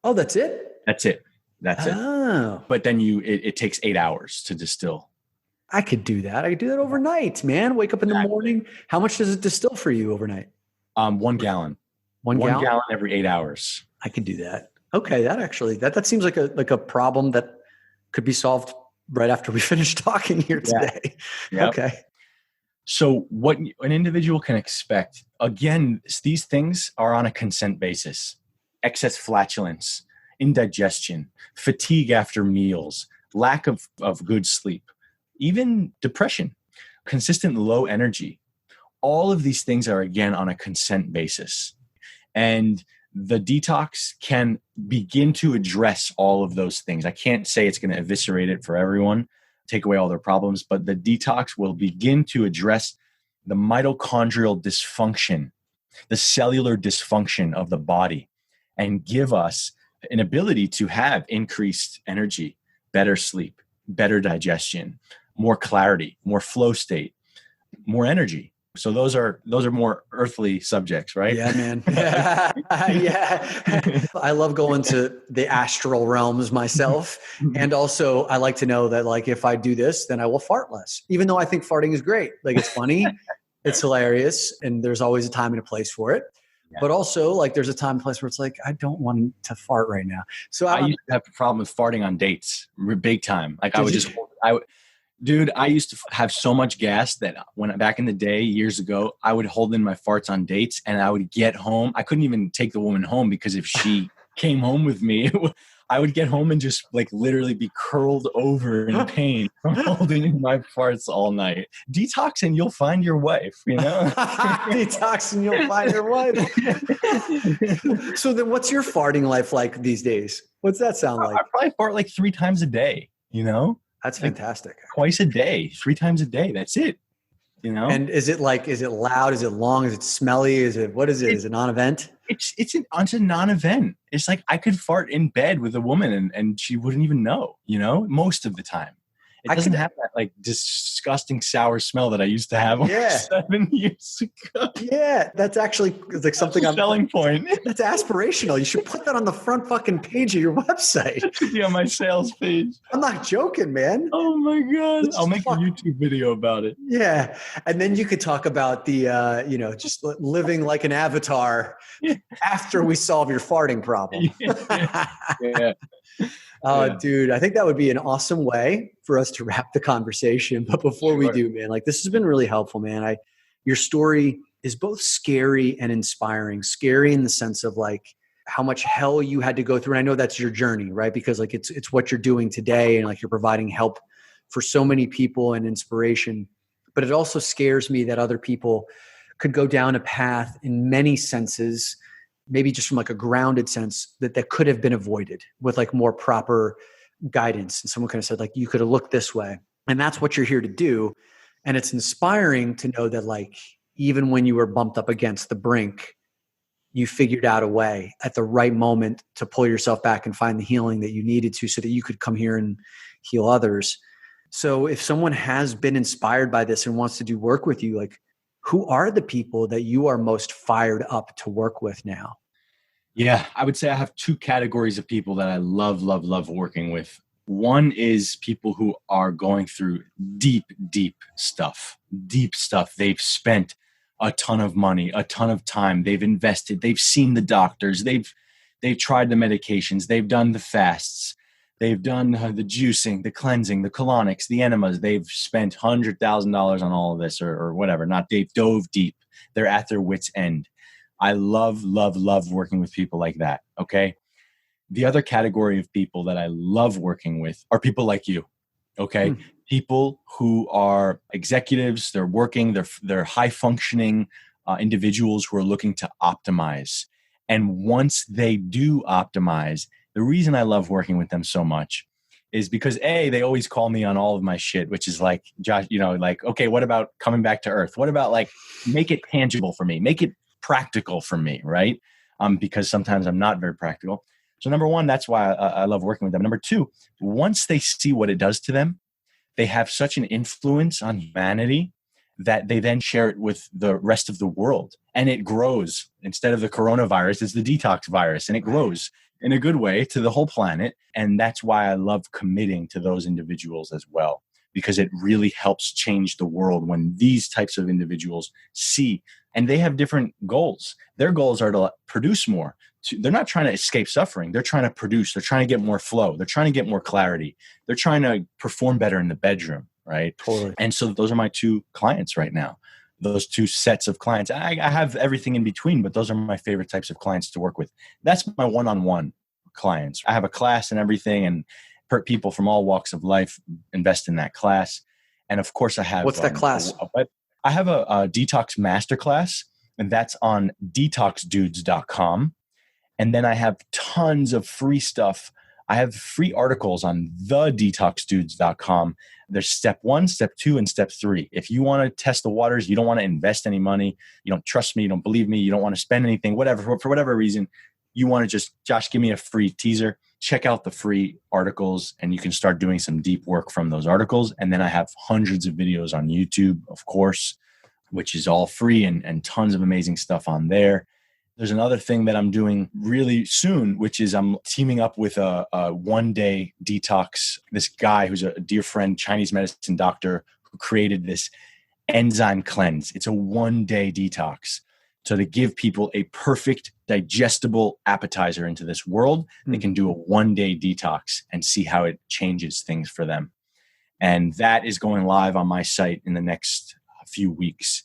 Oh, that's it? That's it. But then it takes 8 hours to distill. I could do that. I could do that overnight, man. Wake up in the morning. How much does it distill for you overnight? 1 gallon. One gallon every 8 hours. I could do that. Okay, that seems like a problem that could be solved right after we finish talking here today. Yep. Okay. So what an individual can expect, again, these things are on a consent basis. Excess flatulence, indigestion, fatigue after meals, lack of good sleep, even depression, consistent low energy. All of these things are, again, on a consent basis. And the detox can begin to address all of those things. I can't say it's going to eviscerate it for everyone, take away all their problems, but the detox will begin to address the mitochondrial dysfunction, the cellular dysfunction of the body, and give us an ability to have increased energy, better sleep, better digestion, more clarity, more flow state, more energy. So those are more earthly subjects, right? Yeah, man. Yeah. I love going to the astral realms myself. And also I like to know that like, if I do this, then I will fart less, even though I think farting is great. Like it's funny, it's hilarious. And there's always a time and a place for it. Yeah. But also like there's a time and place where it's like, I don't want to fart right now. So I used to have a problem with farting on dates, big time. Like I used to have so much gas that back in the day, years ago, I would hold in my farts on dates and I would get home. I couldn't even take the woman home because if she came home with me, I would get home and just like literally be curled over in pain from holding in my farts all night. Detox and you'll find your wife, you know? Detox and you'll find your wife. So then what's your farting life like these days? What's that sound like? I probably fart like 3 times a day, you know? That's fantastic. Like twice a day, 3 times a day. That's it. You know? And is it loud? Is it long? Is it smelly? What is it? Is it a non-event? It's a non-event. It's like I could fart in bed with a woman and she wouldn't even know, you know, most of the time. It doesn't have that like disgusting sour smell that I used to have 7 years ago. Yeah, that's actually like something I'm selling point. That's aspirational. You should put that on the front fucking page of your website. It should be on my sales page. I'm not joking, man. Oh my God. I'll make a YouTube video about it. Yeah. And then you could talk about the, just living like an avatar after we solve your farting problem. Yeah. Dude, I think that would be an awesome way for us to wrap the conversation. But before we do, man, like this has been really helpful, man. Your story is both scary and inspiring. Scary in the sense of like how much hell you had to go through. And I know that's your journey, right? Because like it's what you're doing today and like you're providing help for so many people and inspiration. But it also scares me that other people could go down a path in many senses, maybe just from like a grounded sense that could have been avoided with like more proper guidance. And someone kind of said like, you could have looked this way. And that's what you're here to do. And it's inspiring to know that like, even when you were bumped up against the brink, you figured out a way at the right moment to pull yourself back and find the healing that you needed to so that you could come here and heal others. So if someone has been inspired by this and wants to do work with you, like who are the people that you are most fired up to work with now? Yeah, I would say I have 2 categories of people that I love working with. One is people who are going through deep stuff. They've spent a ton of money, a ton of time. They've invested. They've seen the doctors. They've tried the medications. They've done the fasts. They've done the juicing, the cleansing, the colonics, the enemas. They've spent $100,000 on all of this or whatever. They've dove deep. They're at their wit's end. I love working with people like that. Okay. The other category of people that I love working with are people like you. Okay. People who are executives, they're working, they're high functioning individuals who are looking to optimize. And once they do optimize, the reason I love working with them so much is because they always call me on all of my shit, which is like, Josh, like, okay, what about coming back to earth? What about like, make it tangible for me, make it practical for me, right? Because sometimes I'm not very practical. So number one, that's why I love working with them. Number two, once they see what it does to them, they have such an influence on humanity that they then share it with the rest of the world. And it grows. Instead of the coronavirus, it's the detox virus. And it grows in a good way to the whole planet. And that's why I love committing to those individuals as well, because it really helps change the world when these types of individuals see. And they have different goals. Their goals are to produce more. They're not trying to escape suffering. They're trying to produce. They're trying to get more flow. They're trying to get more clarity. They're trying to perform better in the bedroom. right? Totally. And so those are my two clients right now. Those two sets of clients. I have everything in between, but those are my favorite types of clients to work with. That's my one-on-one clients. I have a class and everything, and people from all walks of life invest in that class. And of course I have— What's that class? I have a detox masterclass, and that's on detoxdudes.com. And then I have tons of free stuff. I have free articles on thedetoxdudes.com. There's step 1, step 2, and step 3. If you want to test the waters, you don't want to invest any money, you don't trust me, you don't believe me, you don't want to spend anything, whatever, for whatever reason, you want to just, Josh, give me a free teaser, check out the free articles, and you can start doing some deep work from those articles. And then I have hundreds of videos on YouTube, of course, which is all free, and tons of amazing stuff on there. There's another thing that I'm doing really soon, which is I'm teaming up with a one-day detox. This guy who's a dear friend, Chinese medicine doctor, who created this enzyme cleanse. It's a one-day detox. So to give people a perfect digestible appetizer into this world, they can do a one-day detox and see how it changes things for them. And that is going live on my site in the next few weeks.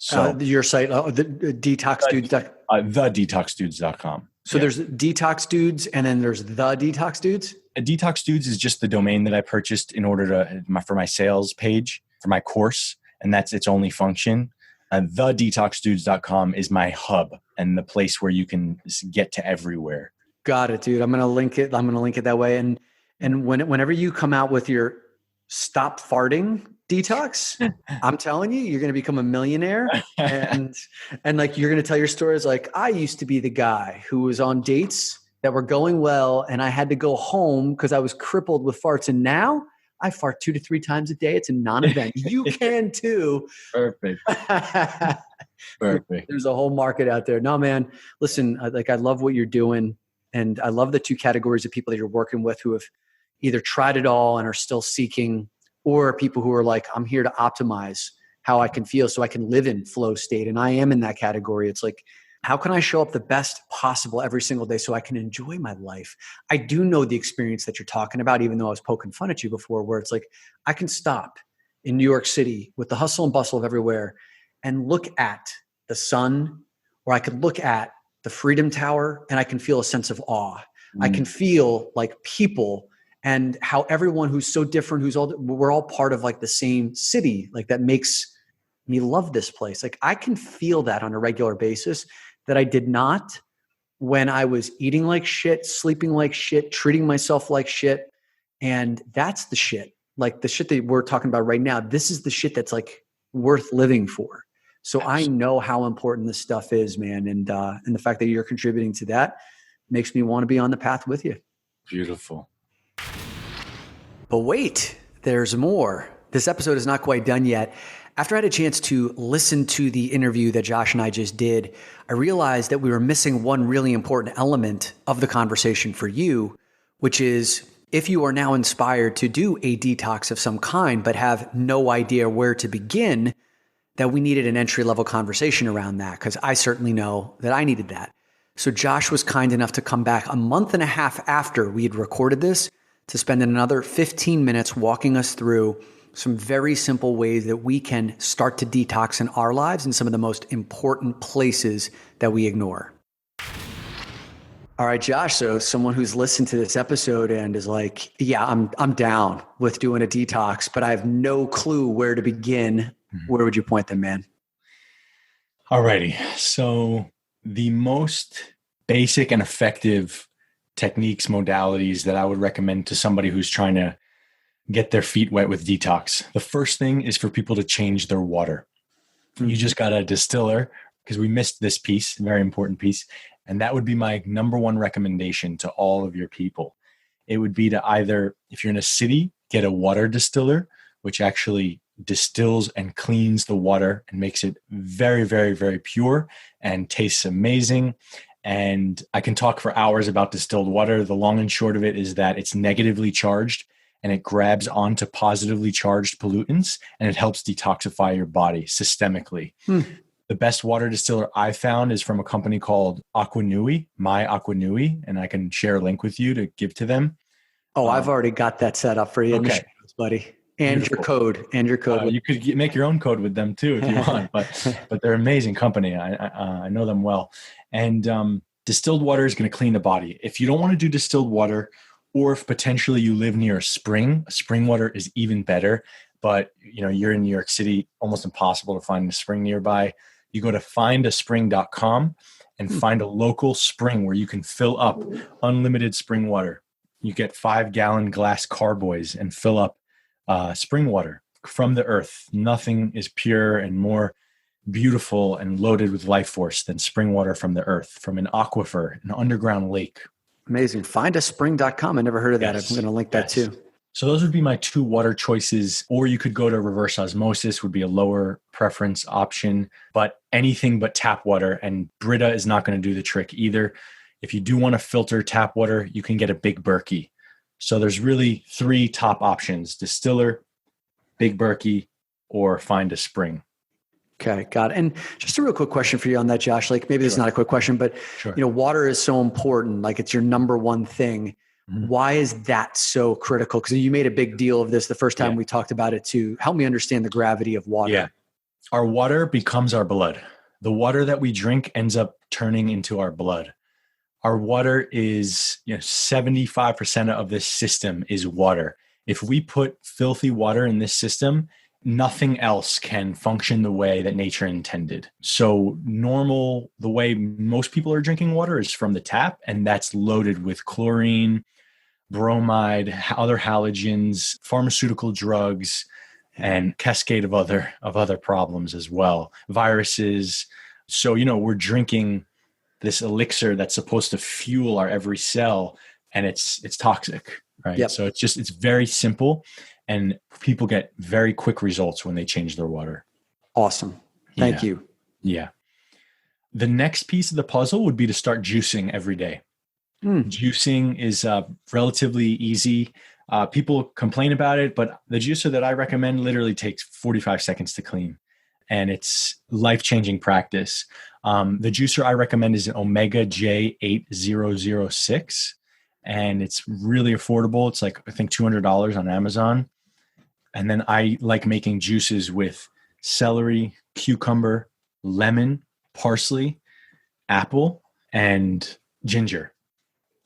So your site, the Detox Dudes. thedetoxdudes.com. So there's Detox Dudes, and then there's the Detox Dudes. Detox Dudes is just the domain that I purchased in order for my sales page for my course, and that's its only function. Thedetoxdudes.com is my hub and the place where you can get to everywhere. Got it, dude. I'm gonna link it. That way. And whenever you come out with your stop farting detox, I'm telling you, you're going to become a millionaire. and like, you're going to tell your stories like, I used to be the guy who was on dates that were going well, and I had to go home because I was crippled with farts. And now I fart 2 to 3 times a day. It's a non-event. You can too. Perfect. Perfect. There's a whole market out there. No, man, listen, I love what you're doing. And I love the 2 categories of people that you're working with who have either tried it all and are still seeking, or people who are like, I'm here to optimize how I can feel so I can live in flow state. And I am in that category. It's like, how can I show up the best possible every single day so I can enjoy my life? I do know the experience that you're talking about, even though I was poking fun at you before, where it's like, I can stop in New York City with the hustle and bustle of everywhere and look at the sun, or I could look at the Freedom Tower and I can feel a sense of awe. I can feel like people and how everyone who's so different, we're all part of like the same city, like that makes me love this place. Like I can feel that on a regular basis that I did not when I was eating like shit, sleeping like shit, treating myself like shit. And that's the shit, like the shit that we're talking about right now. This is the shit that's like worth living for. So I know how important this stuff is, man. And the fact that you're contributing to that makes me want to be on the path with you. Beautiful. But wait, there's more. This episode is not quite done yet. After I had a chance to listen to the interview that Josh and I just did, I realized that we were missing one really important element of the conversation for you, which is if you are now inspired to do a detox of some kind, but have no idea where to begin, that we needed an entry-level conversation around that, because I certainly know that I needed that. So Josh was kind enough to come back a month and a half after we had recorded this to spend another 15 minutes walking us through some very simple ways that we can start to detox in our lives in some of the most important places that we ignore. All right, Josh. So someone who's listened to this episode and is like, yeah, I'm down with doing a detox, but I have no clue where to begin. Where would you point them, man? All righty. So the most basic and effective techniques, modalities that I would recommend to somebody who's trying to get their feet wet with detox. The first thing is for people to change their water. You just got a distiller, because we missed this piece, a very important piece. And that would be my number one recommendation to all of your people. It would be to either, if you're in a city, get a water distiller, which actually distills and cleans the water and makes it very, very, very pure and tastes amazing. And I can talk for hours about distilled water. The long and short of it is that it's negatively charged and it grabs onto positively charged pollutants and it helps detoxify your body systemically. The best water distiller I found is from a company called Aquanui, My Aquanui, and I can share a link with you to give to them. Oh, I've already got that set up for you, okay, buddy. And Beautiful. your code. You could make your own code with them too if you want, but they're an amazing company. I know them well. And distilled water is going to clean the body. If you don't want to do distilled water, or if potentially you live near a spring water is even better. But you're in New York City, almost impossible to find a spring nearby. You go to findaspring.com and find a local spring where you can fill up unlimited spring water. You get 5-gallon glass carboys and fill up spring water from the earth. Nothing is pure and more beautiful and loaded with life force than spring water from the earth, from an aquifer, an underground lake. Amazing. Findaspring.com. I never heard of that. I'm going to link that too. So those would be my 2 water choices, or you could go to reverse osmosis would be a lower preference option, but anything but tap water, and Brita is not going to do the trick either. If you do want to filter tap water, you can get a big Berkey. So there's really 3 top options: distiller, big Berkey, or find a spring. Okay, got it. And just a real quick question for you on that, Josh. Like maybe this is not a quick question, but water is so important. Like it's your number one thing. Mm-hmm. Why is that so critical? Because you made a big deal of this the first time we talked about it too. Help me understand the gravity of water. Yeah. Our water becomes our blood. The water that we drink ends up turning into our blood. Our water is, 75% of this system is water. If we put filthy water in this system, nothing else can function the way that nature intended. So the way most people are drinking water is from the tap, and that's loaded with chlorine, bromide, other halogens, pharmaceutical drugs, and cascade of other problems as well, viruses. So, we're drinking this elixir that's supposed to fuel our every cell, and it's toxic, right? Yep. So it's very simple, and people get very quick results when they change their water. Awesome. Thank you. Yeah. The next piece of the puzzle would be to start juicing every day. Juicing is relatively easy. People complain about it, but the juicer that I recommend literally takes 45 seconds to clean, and it's life-changing practice. The juicer I recommend is an Omega J8006, and it's really affordable. It's like, I think $200 on Amazon. And then I like making juices with celery, cucumber, lemon, parsley, apple, and ginger.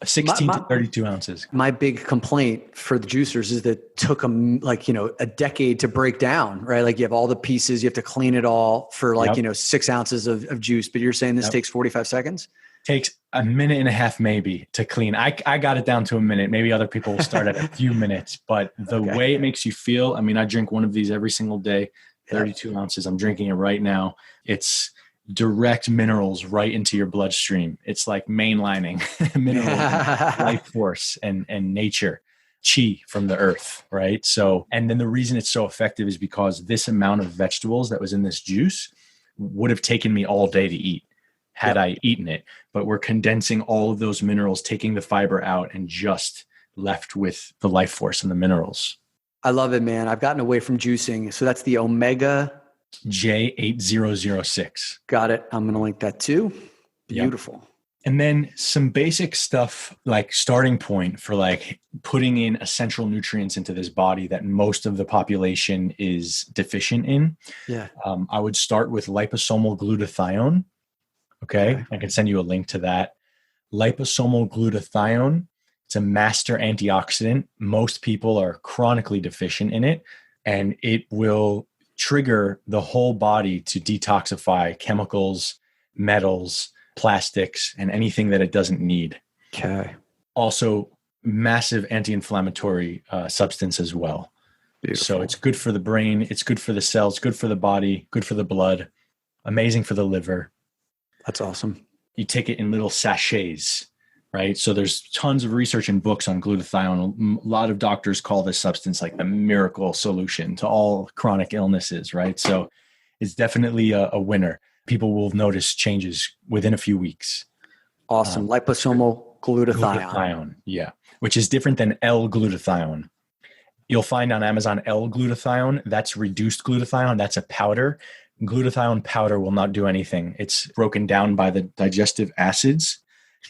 16 to 32 ounces. My big complaint for the juicers is that it took them a decade to break down, right? Like you have all the pieces, you have to clean it all for 6 ounces of juice, but you're saying this takes 45 seconds? Takes a minute and a half maybe to clean. I got it down to a minute. Maybe other people will start at a few minutes, but the way it makes you feel, I drink one of these every single day, 32 ounces. I'm drinking it right now. It's direct minerals right into your bloodstream. It's like mainlining minerals, life force and nature, chi from the earth, right? So, and then the reason it's so effective is because this amount of vegetables that was in this juice would have taken me all day to eat had I eaten it, but we're condensing all of those minerals, taking the fiber out, and just left with the life force and the minerals. I love it, man. I've gotten away from juicing. So that's the Omega J8006. Got it. I'm going to link that too. Beautiful. Yep. And then some basic stuff, like starting point for like putting in essential nutrients into this body that most of the population is deficient in. Yeah. I would start with liposomal glutathione. Okay. I can send you a link to that. Liposomal glutathione. It's a master antioxidant. Most people are chronically deficient in it, and it will trigger the whole body to detoxify chemicals, metals, plastics, and anything that it doesn't need. Okay. Also, massive anti-inflammatory substance as well. Beautiful. So it's good for the brain. It's good for the cells, good for the body, good for the blood, amazing for the liver. That's awesome. You take it in little sachets, right? So there's tons of research and books on glutathione. A lot of doctors call this substance like the miracle solution to all chronic illnesses, right? So it's definitely a winner. People will notice changes within a few weeks. Awesome. Liposomal glutathione. Yeah. Which is different than L-glutathione. You'll find on Amazon L-glutathione. That's reduced glutathione. That's a powder. Glutathione powder will not do anything. It's broken down by the digestive acids.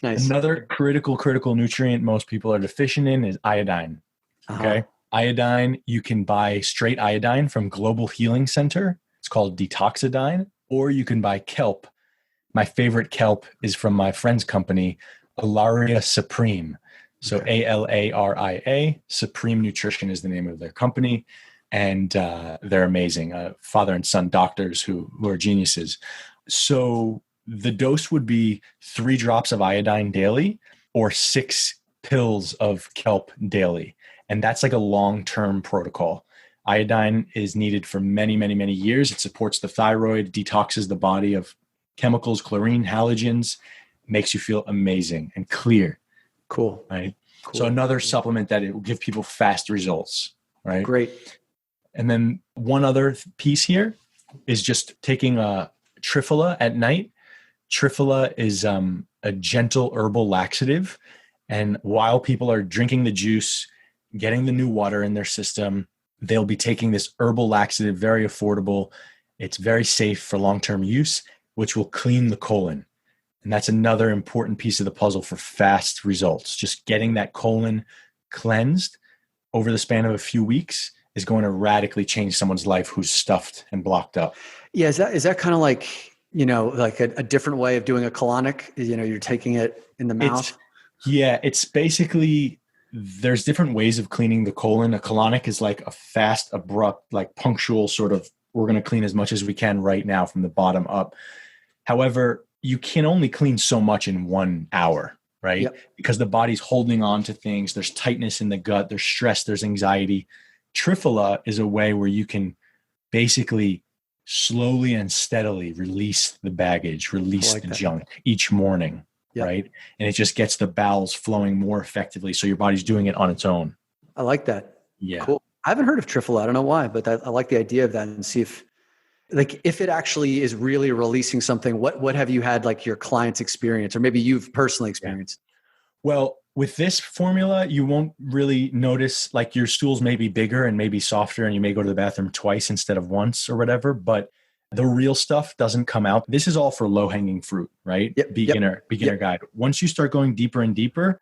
Nice. Another critical nutrient most people are deficient in is iodine. Okay. Iodine, you can buy straight iodine from Global Healing Center. It's called Detoxidine, or you can buy kelp. My favorite kelp is from my friend's company, Alaria Supreme. So Alaria, Supreme Nutrition is the name of their company. And they're amazing. Father and son doctors who are geniuses. So the dose would be 3 drops of iodine daily or 6 pills of kelp daily. And that's like a long-term protocol. Iodine is needed for many, many, many years. It supports the thyroid, detoxes the body of chemicals, chlorine, halogens, makes you feel amazing and clear. Cool. Right. Cool. So another supplement that it will give people fast results. Right. Great. And then one other piece here is just taking a triphala at night. Triphala is a gentle herbal laxative. And while people are drinking the juice, getting the new water in their system, they'll be taking this herbal laxative, very affordable. It's very safe for long-term use, which will clean the colon. And that's another important piece of the puzzle for fast results. Just getting that colon cleansed over the span of a few weeks is going to radically change someone's life who's stuffed and blocked up. Yeah. Is that kind of like, like a different way of doing a colonic? You're taking it in the mouth. It's basically, there's different ways of cleaning the colon. A colonic is like a fast, abrupt, like punctual sort of, we're going to clean as much as we can right now from the bottom up. However, you can only clean so much in 1 hour, right? Yep. Because the body's holding on to things. There's tightness in the gut. There's stress. There's anxiety. Triphala is a way where you can basically slowly and steadily release the baggage, release the junk each morning, right? And it just gets the bowels flowing more effectively. So your body's doing it on its own. I like that. Yeah. Cool. I haven't heard of triphala. I don't know why, but I like the idea of that, and see if it actually is really releasing something. What have you had like your clients experience, or maybe you've personally experienced? Well, with this formula, you won't really notice, like your stools may be bigger and maybe softer, and you may go to the bathroom twice instead of once or whatever, but the real stuff doesn't come out. This is all for low-hanging fruit, right? Beginner guide. Once you start going deeper and deeper,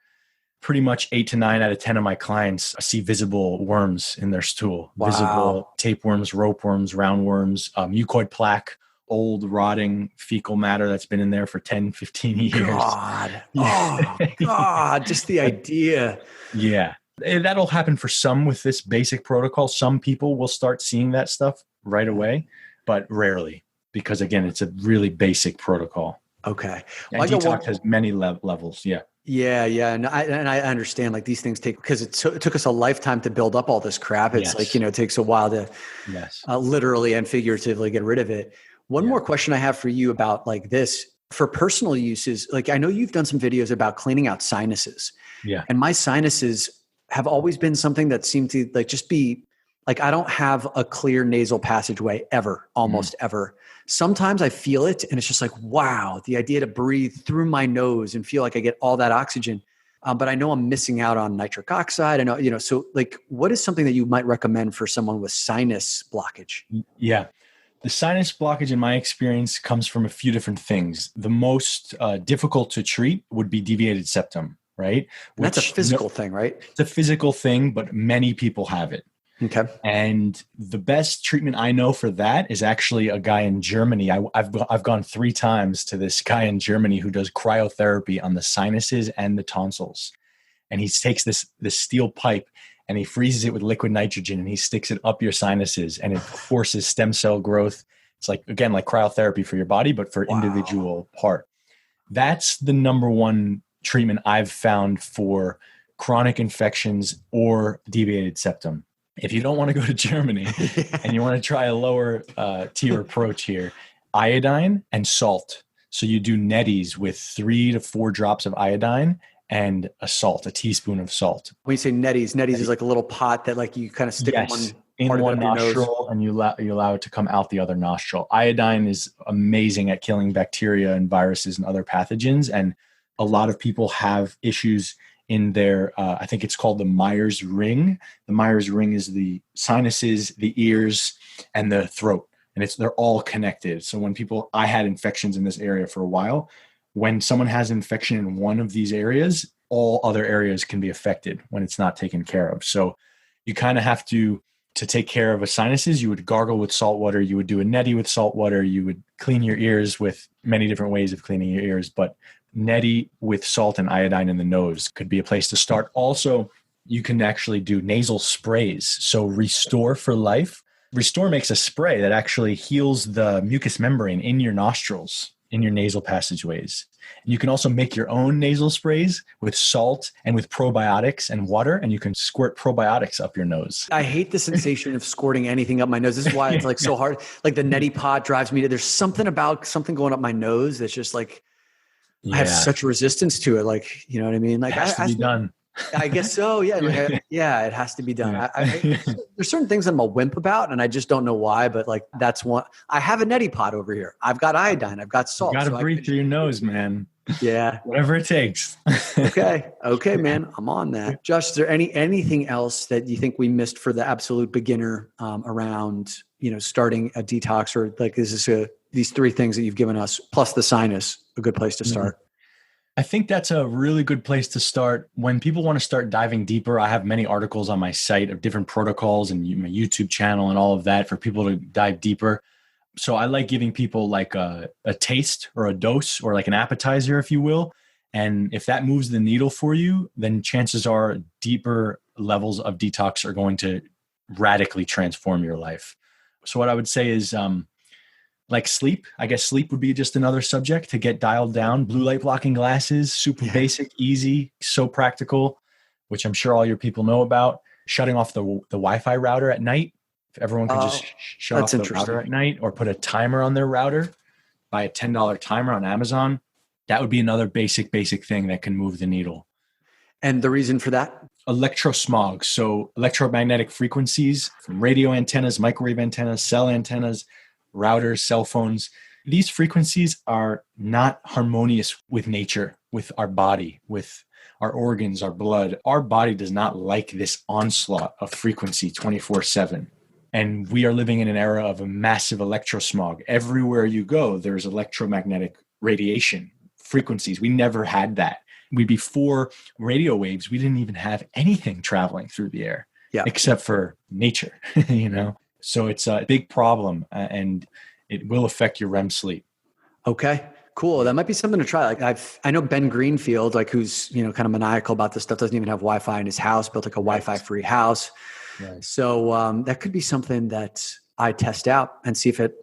pretty much 8 to 9 out of 10 of my clients see visible worms in their stool. Wow. Visible tapeworms, ropeworms, roundworms, mucoid plaque, old rotting fecal matter that's been in there for 10, 15 years. God. Oh, God. Just the idea. Yeah. That'll happen for some with this basic protocol. Some people will start seeing that stuff right away, but rarely, because again, it's a really basic protocol. Okay. And Detox has many levels. Yeah. Yeah. Yeah. And I understand, like, these things because it took us a lifetime to build up all this crap. It's like, it takes a while to literally and figuratively get rid of it. One more question I have for you about like this for personal uses. Like, I know you've done some videos about cleaning out sinuses. Yeah. And my sinuses have always been something that seemed to like just be like, I don't have a clear nasal passageway ever, almost ever. Sometimes I feel it and it's just like, wow, the idea to breathe through my nose and feel like I get all that oxygen. But I know I'm missing out on nitric oxide. I know, so like, what is something that you might recommend for someone with sinus blockage? Yeah. The sinus blockage, in my experience, comes from a few different things. The most difficult to treat would be deviated septum, right? That's a physical thing, right? It's a physical thing, but many people have it. Okay. And the best treatment I know for that is actually a guy in Germany. I've gone 3 times to this guy in Germany who does cryotherapy on the sinuses and the tonsils. And he takes this steel pipe and he freezes it with liquid nitrogen and he sticks it up your sinuses and it forces stem cell growth. It's like, again, like cryotherapy for your body, but for individual part. That's the number one treatment I've found for chronic infections or deviated septum. If you don't want to go to Germany and you want to try a lower tier approach here, iodine and salt. So you do netties with 3 to 4 drops of iodine and a teaspoon of salt. When you say netties is like a little pot that like you kind of stick in one nostril and you allow it to come out the other nostril. Iodine is amazing at killing bacteria and viruses and other pathogens. And a lot of people have issues in their, I think it's called the Myers ring. The Myers ring is the sinuses, the ears, and the throat. And they're all connected. So when I had infections in this area for a while, when someone has infection in one of these areas, all other areas can be affected when it's not taken care of. So you kind of have to take care of a sinuses, you would gargle with salt water, you would do a neti with salt water, you would clean your ears with many different ways of cleaning your ears, but neti with salt and iodine in the nose could be a place to start. Also, you can actually do nasal sprays. So Restore for Life. Restore makes a spray that actually heals the mucous membrane in your nostrils, in your nasal passageways. You can also make your own nasal sprays with salt and with probiotics and water, and you can squirt probiotics up your nose. I hate the sensation of squirting anything up my nose. This is why it's like so hard. Like the neti pot drives me to, there's something about something going up my nose that's just like, I have such resistance to it. Like, you know what I mean? Like it has to be done. I guess so. Yeah. Like it has to be done. There's certain things I'm a wimp about, and I just don't know why, but like, that's one. I have a neti pot over here. I've got iodine. I've got salt. You got to breathe through your nose, man. Yeah. Whatever it takes. Okay, man. I'm on that. Josh, is there anything else that you think we missed for the absolute beginner around, starting a detox, or like, is this these three things that you've given us plus the sinus a good place to start? I think that's a really good place to start. When people want to start diving deeper, I have many articles on my site of different protocols and my YouTube channel and all of that for people to dive deeper. So I like giving people like a taste or a dose or like an appetizer, if you will. And if that moves the needle for you, then chances are deeper levels of detox are going to radically transform your life. So what I would say is like sleep. I guess sleep would be just another subject to get dialed down. Blue light blocking glasses, super basic, easy, so practical, which I'm sure all your people know about. Shutting off the Wi-Fi router at night. If everyone could just shut off the router at night, or put a timer on their router, buy a $10 timer on Amazon. That would be another basic thing that can move the needle. And the reason for that? Electrosmog. So electromagnetic frequencies from radio antennas, microwave antennas, cell antennas, routers, cell phones. These frequencies are not harmonious with nature, with our body, with our organs, our blood. Our body does not like this onslaught of frequency 24/7. And we are living in an era of a massive electrosmog. Everywhere you go, there's electromagnetic radiation frequencies. We never had that. Before radio waves, we didn't even have anything traveling through the air except for nature, So it's a big problem, and it will affect your REM sleep. Okay, cool. That might be something to try. Like I know Ben Greenfield, like who's, kind of maniacal about this stuff, doesn't even have Wi-Fi in his house, built like a Wi-Fi free house. Right. So that could be something that I test out and see if it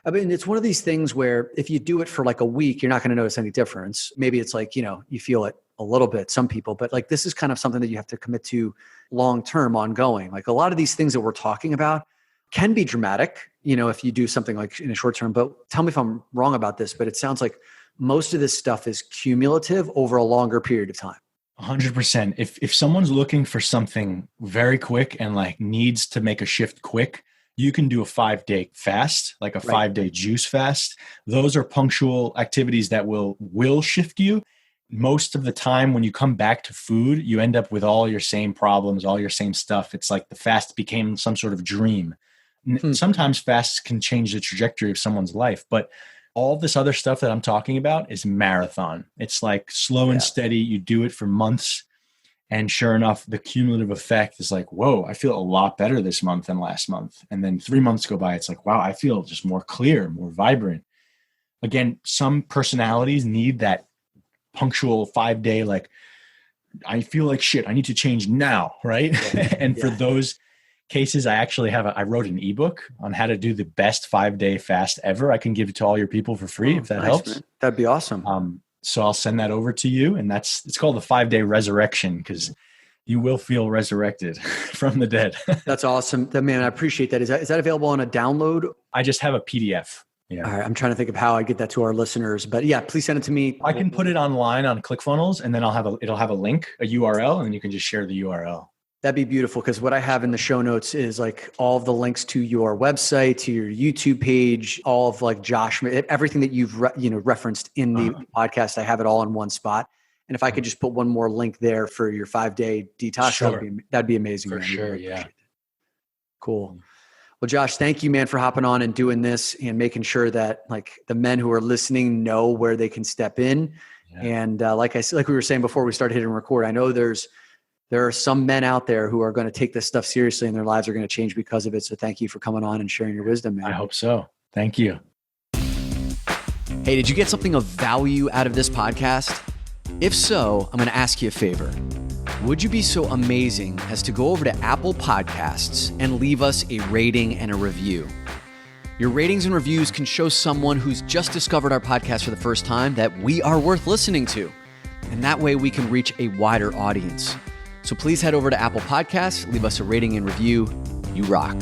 it's one of these things where if you do it for like a week, you're not going to notice any difference. Maybe it's like, you feel it a little bit, some people, but like this is kind of something that you have to commit to long-term, ongoing. Like a lot of these things that we're talking about can be dramatic, if you do something like in a short term, but tell me if I'm wrong about this, but it sounds like most of this stuff is cumulative over a longer period of time. 100%. If someone's looking for something very quick and like needs to make a shift quick, you can do a 5-day fast, like a 5-day juice fast. Those are punctual activities that will shift you. Most of the time when you come back to food, you end up with all your same problems, all your same stuff. It's like the fast became some sort of dream. Sometimes fasts can change the trajectory of someone's life, but all this other stuff that I'm talking about is marathon. It's like slow and steady. You do it for months. And sure enough, the cumulative effect is like, whoa, I feel a lot better this month than last month. And then 3 months go by. It's like, wow, I feel just more clear, more vibrant. Again, some personalities need that punctual 5-day, like, I feel like shit, I need to change now, right? And for those cases, I wrote an ebook on how to do the best 5-day fast ever. I can give it to all your people for free if that helps. Man. That'd be awesome. So I'll send that over to you, and it's called the 5-day resurrection, because you will feel resurrected from the dead. That's awesome. Man, I appreciate that. Is that available on a download? I just have a PDF. Yeah. All right. I'm trying to think of how I get that to our listeners, but yeah, please send it to me. I can put it online on ClickFunnels, and then it'll have a link, a URL, and then you can just share the URL. That'd be beautiful, because what I have in the show notes is like all of the links to your website, to your YouTube page, all of like Josh, everything that you've referenced in the podcast. I have it all in one spot. And if I could just put one more link there for your 5-day detox, that'd be amazing. For sure, yeah. Cool. Well, Josh, thank you, man, for hopping on and doing this and making sure that like the men who are listening know where they can step in. Yeah. And like we were saying before we started hitting record, I know there's there are some men out there who are going to take this stuff seriously and their lives are going to change because of it. So thank you for coming on and sharing your wisdom, man. I hope so. Thank you. Hey, did you get something of value out of this podcast? If so, I'm going to ask you a favor. Would you be so amazing as to go over to Apple Podcasts and leave us a rating and a review? Your ratings and reviews can show someone who's just discovered our podcast for the first time that we are worth listening to. And that way we can reach a wider audience. So please head over to Apple Podcasts, leave us a rating and review. You rock.